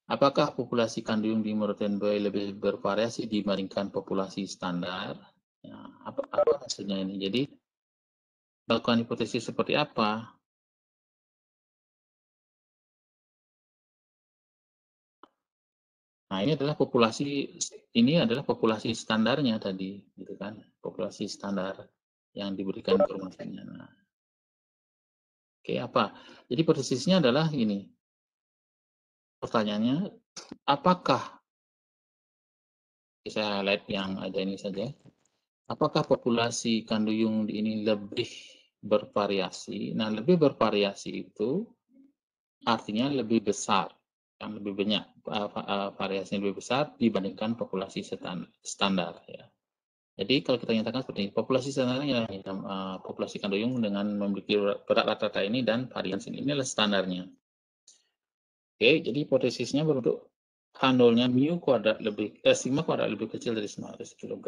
Apakah populasi ikan duyung di Moreton Bay lebih bervariasi dibandingkan populasi standar? Ya, apa hasilnya ini? Jadi lakukan hipotesis seperti apa? Nah, ini adalah populasi standarnya tadi, gitu kan? Populasi standar yang diberikan informasinya. Nah, oke, apa? Jadi hipotesisnya adalah ini. Pertanyaannya, apakah saya highlight yang ada ini saja? Apakah populasi ikan duyung ini lebih bervariasi? Nah, lebih bervariasi itu artinya lebih besar, yang lebih banyak variasi lebih besar dibandingkan populasi standar ya. Jadi kalau kita nyatakan seperti ini, populasi standarnya populasi ikan duyung dengan memiliki berat rata-rata ini dan varian ini adalah standarnya. Oke, jadi hipotesisnya berbentuk H0-nya mu kuadrat sigma kuadrat lebih kecil dari 900 kg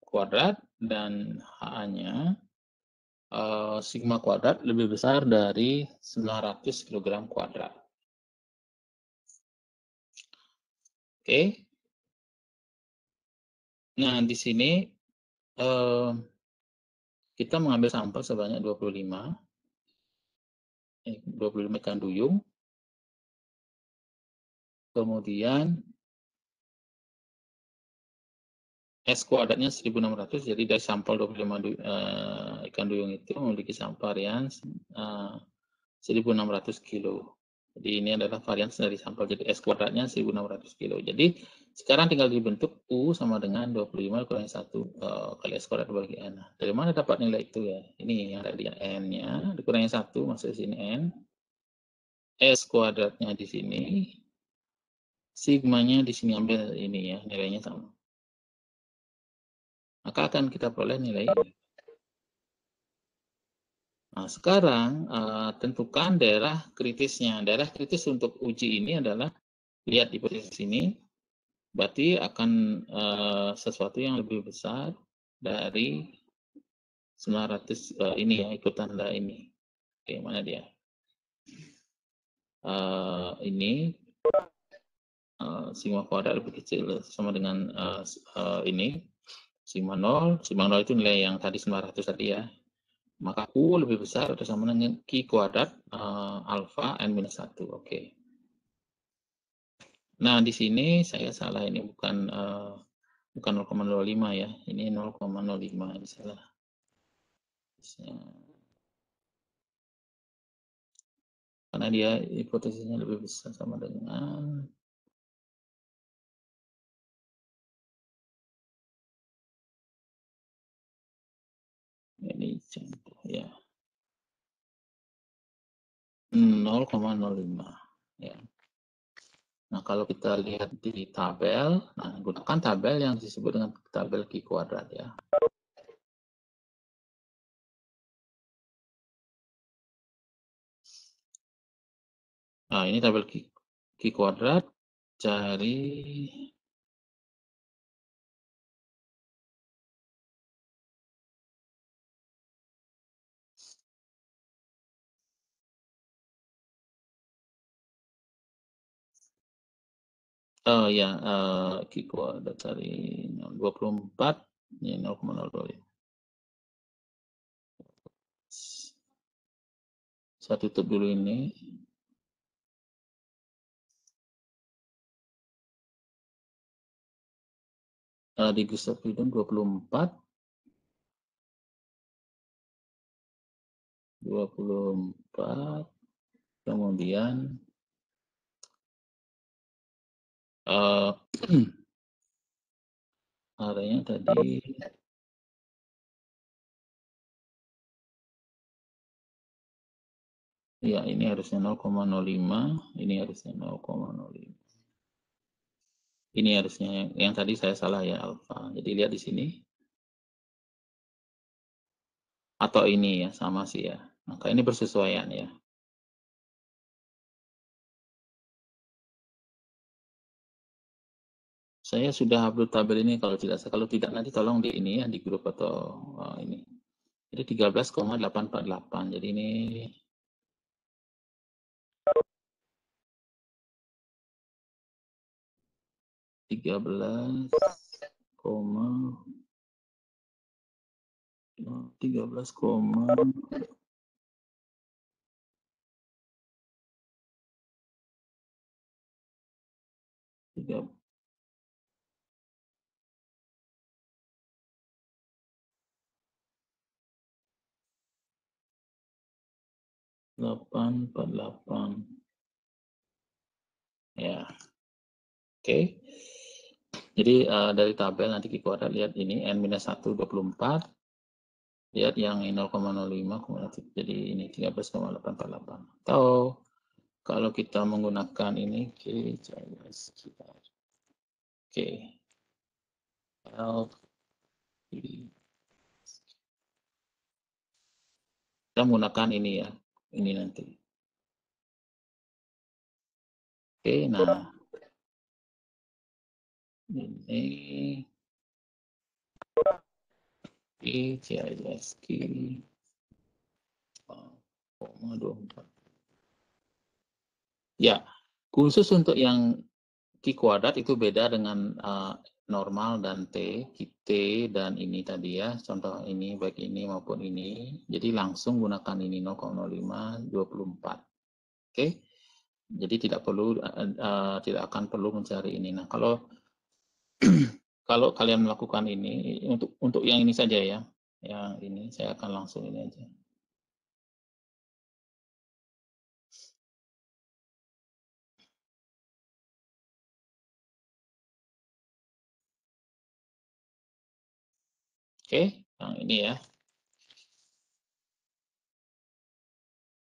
kuadrat dan H-nya sigma kuadrat lebih besar dari 900 kg kuadrat. Oke. Nah, di sini kita mengambil sampel sebanyak 25 ikan duyung. Kemudian S kuadratnya 1.600, jadi dari sampel 25 ikan duyung itu memiliki varian 1.600 kilo. Jadi ini adalah varian dari sampel, jadi S kuadratnya 1.600 kilo. Jadi sekarang tinggal dibentuk U sama dengan 25 kurangi 1 kali S kuadrat bagi N. Dari mana dapat nilai itu ya? Ini yang tadi N-nya dikurangi 1, masuk di sini N. S kuadratnya di sini. Sigmanya di sini ambil ini ya, nilainya sama. Maka akan kita peroleh nilai ini. Nah, sekarang tentukan daerah kritisnya. Daerah kritis untuk uji ini adalah, lihat di posisi ini, berarti akan sesuatu yang lebih besar dari 900 ini ya, ikut tanda ini. Oke, mana dia? Ini sigma kuadrat lebih kecil sama dengan ini. Sigma 0 itu nilai yang tadi 900 tadi ya. Maka U lebih besar atau sama dengan Q kuadrat alfa N-1. Oke. Nah, di sini saya salah, ini bukan 0,05 ya. Ini 0,05 ini salah. Karena dia hipotesisnya lebih besar sama dengan ini contoh ya. 0,05 ya. Nah, kalau kita lihat di tabel, nah gunakan tabel yang disebut dengan tabel Q kuadrat ya. Nah, ini tabel Q kuadrat, cari ya, Q kuadrat dari 24, ini 0,025. Saya tutup dulu ini. Di Gustav Freedom 24, 24, kemudian areanya tadi ya, ini harusnya 0,05, ini harusnya 0,05. Ini harusnya yang tadi saya salah ya, alfa. Jadi lihat di sini. Atau ini ya, sama sih ya. Maka ini bersesuaian ya. Saya sudah upload tabel ini kalau tidak nanti tolong di ini ya, di grup atau ini. Jadi 13,848. Jadi ini tiga belas koma 848 ya. Oke. Jadi dari tabel nanti kita lihat ini N-1 24, lihat yang 0,05 jadi ini 13,848. Atau kalau kita menggunakan ini kita menggunakan ini ya, ini nanti. Oke, nah ini CISQ 0,24. Ya, khusus untuk yang Q kuadrat itu beda dengan normal dan T dan ini tadi ya, contoh ini baik ini maupun ini. Jadi langsung gunakan ini 0,05 24. Oke. Jadi tidak akan perlu mencari ini. Nah, kalau kalau kalian melakukan ini untuk yang ini saja ya. Yang ini saya akan langsung ini aja. Oke, yang ini ya.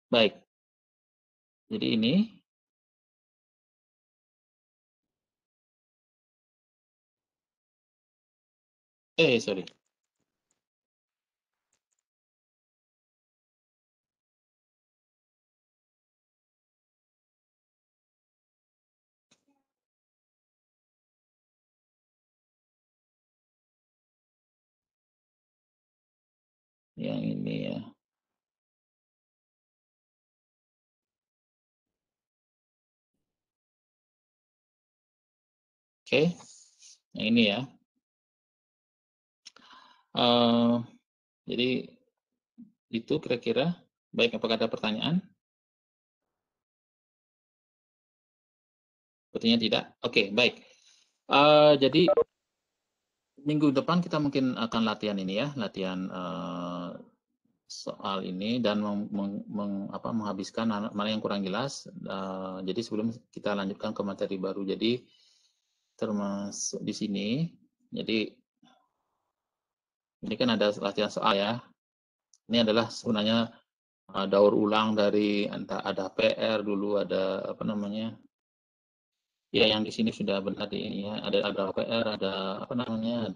Baik. Jadi ini sorry. Yang ini ya. Oke. Yang ini ya. Jadi itu kira-kira. Baik, apakah ada pertanyaan? Sepertinya tidak. Oke, baik. Jadi minggu depan kita mungkin akan latihan ini ya, latihan soal ini dan menghabiskan mana yang kurang jelas. Jadi sebelum kita lanjutkan ke materi baru, jadi termasuk di sini. Jadi ini kan ada latihan soal ya. Ini adalah sebenarnya daur ulang dari ada PR dulu, ada apa namanya, Ya, yang di sini sudah benar di ini ya. Ada PR, ada apa namanya,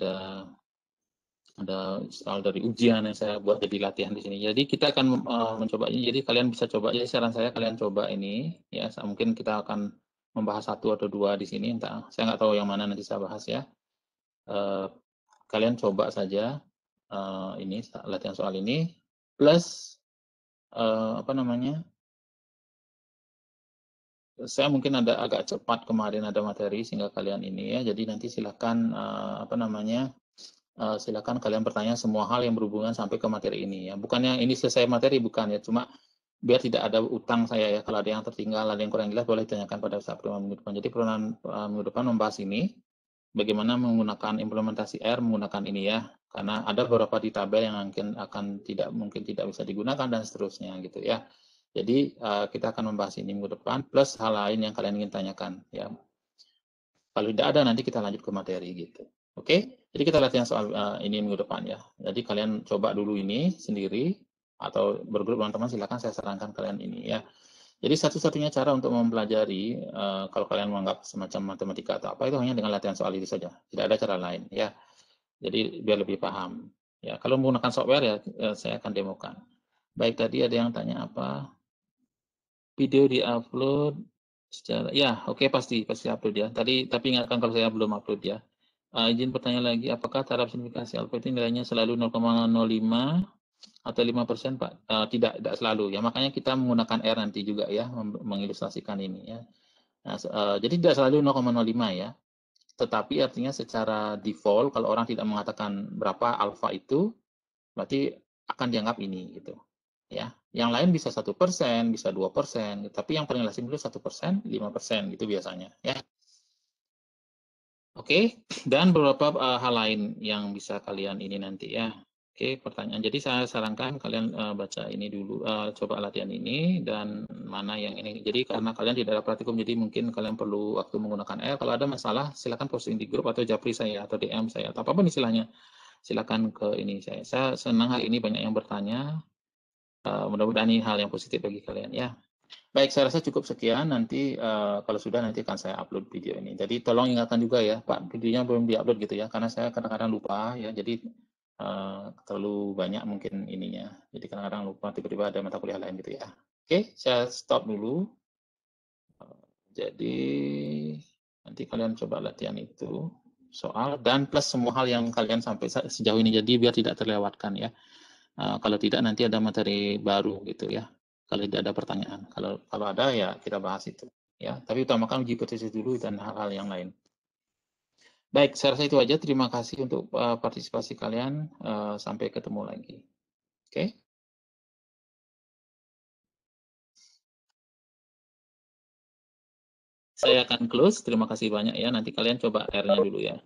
ada soal dari ujian yang saya buat jadi latihan di sini. Jadi kita akan mencoba ini. Jadi kalian bisa coba. Jadi saran saya kalian coba ini ya. Mungkin kita akan membahas 1 atau 2 di sini. Entah, saya nggak tahu yang mana nanti saya bahas ya. Kalian coba saja ini latihan soal ini plus apa namanya? Saya mungkin ada agak cepat kemarin ada materi sehingga kalian ini ya. Jadi nanti silakan apa namanya? Silakan kalian bertanya semua hal yang berhubungan sampai ke materi ini ya. Bukannya ini selesai materi, bukan ya, cuma biar tidak ada utang saya ya. Kalau ada yang tertinggal, ada yang kurang jelas, boleh ditanyakan pada saat pertemuan minggu depan. Jadi pertemuan minggu depan membahas ini, bagaimana menggunakan implementasi R menggunakan ini ya. Karena ada beberapa di tabel yang mungkin tidak bisa digunakan dan seterusnya gitu ya. Jadi kita akan membahas ini minggu depan plus hal lain yang kalian ingin tanyakan ya. Kalau tidak ada nanti kita lanjut ke materi gitu. Oke, jadi kita latihan soal ini minggu depan ya. Jadi kalian coba dulu ini sendiri atau bergrup teman-teman, silakan saya sarankan kalian ini ya. Jadi satu-satunya cara untuk mempelajari kalau kalian menganggap semacam matematika atau apa itu hanya dengan latihan soal ini saja. Tidak ada cara lain ya. Jadi biar lebih paham. Ya, kalau menggunakan software ya saya akan demokan. Baik, tadi ada yang tanya apa? Video di-upload secara ya, oke, pasti upload ya. Tapi ingatkan kalau saya belum upload ya. Izin bertanya lagi, apakah taraf simplifikasi alfa itu nilainya selalu 0,05 atau 5%, Pak? Tidak selalu ya. Makanya kita menggunakan R nanti juga ya, mengilustrasikan ini ya. Nah, jadi tidak selalu 0,05 ya. Tetapi artinya secara default kalau orang tidak mengatakan berapa alfa itu, berarti akan dianggap ini gitu. Ya, yang lain bisa 1%, bisa 2%, tapi yang paling lazim itu 1%, 5% gitu biasanya. Ya, oke. Dan beberapa hal lain yang bisa kalian ini nanti ya. Oke, pertanyaan. Jadi saya sarankan kalian baca ini dulu, coba latihan ini dan mana yang ini. Jadi karena kalian tidak ada praktikum, jadi mungkin kalian perlu waktu menggunakan R. Kalau ada masalah, silakan posting di grup atau japri saya atau DM saya atau apapun istilahnya. Silakan ke ini saya. Saya senang hari ini banyak yang bertanya. Mudah-mudahan ini hal yang positif bagi kalian ya. Baik, saya rasa cukup sekian. Nanti kalau sudah nanti akan saya upload video ini. Jadi tolong ingatkan juga ya, Pak, videonya belum diupload gitu ya, karena saya kadang-kadang lupa ya. Jadi terlalu banyak mungkin ininya. Jadi kadang-kadang lupa, tiba-tiba ada mata kuliah lain gitu ya. Oke, saya stop dulu. Jadi nanti kalian coba latihan itu soal dan plus semua hal yang kalian sampai sejauh ini. Jadi biar tidak terlewatkan ya. Kalau tidak nanti ada materi baru gitu ya. Kalau tidak ada pertanyaan, kalau ada ya kita bahas itu ya. Tapi utamakan uji hipotesis dulu dan hal-hal yang lain. Baik, saya rasa itu aja. Terima kasih untuk partisipasi kalian. Sampai ketemu lagi. Oke. Saya akan close. Terima kasih banyak ya. Nanti kalian coba R-nya dulu ya.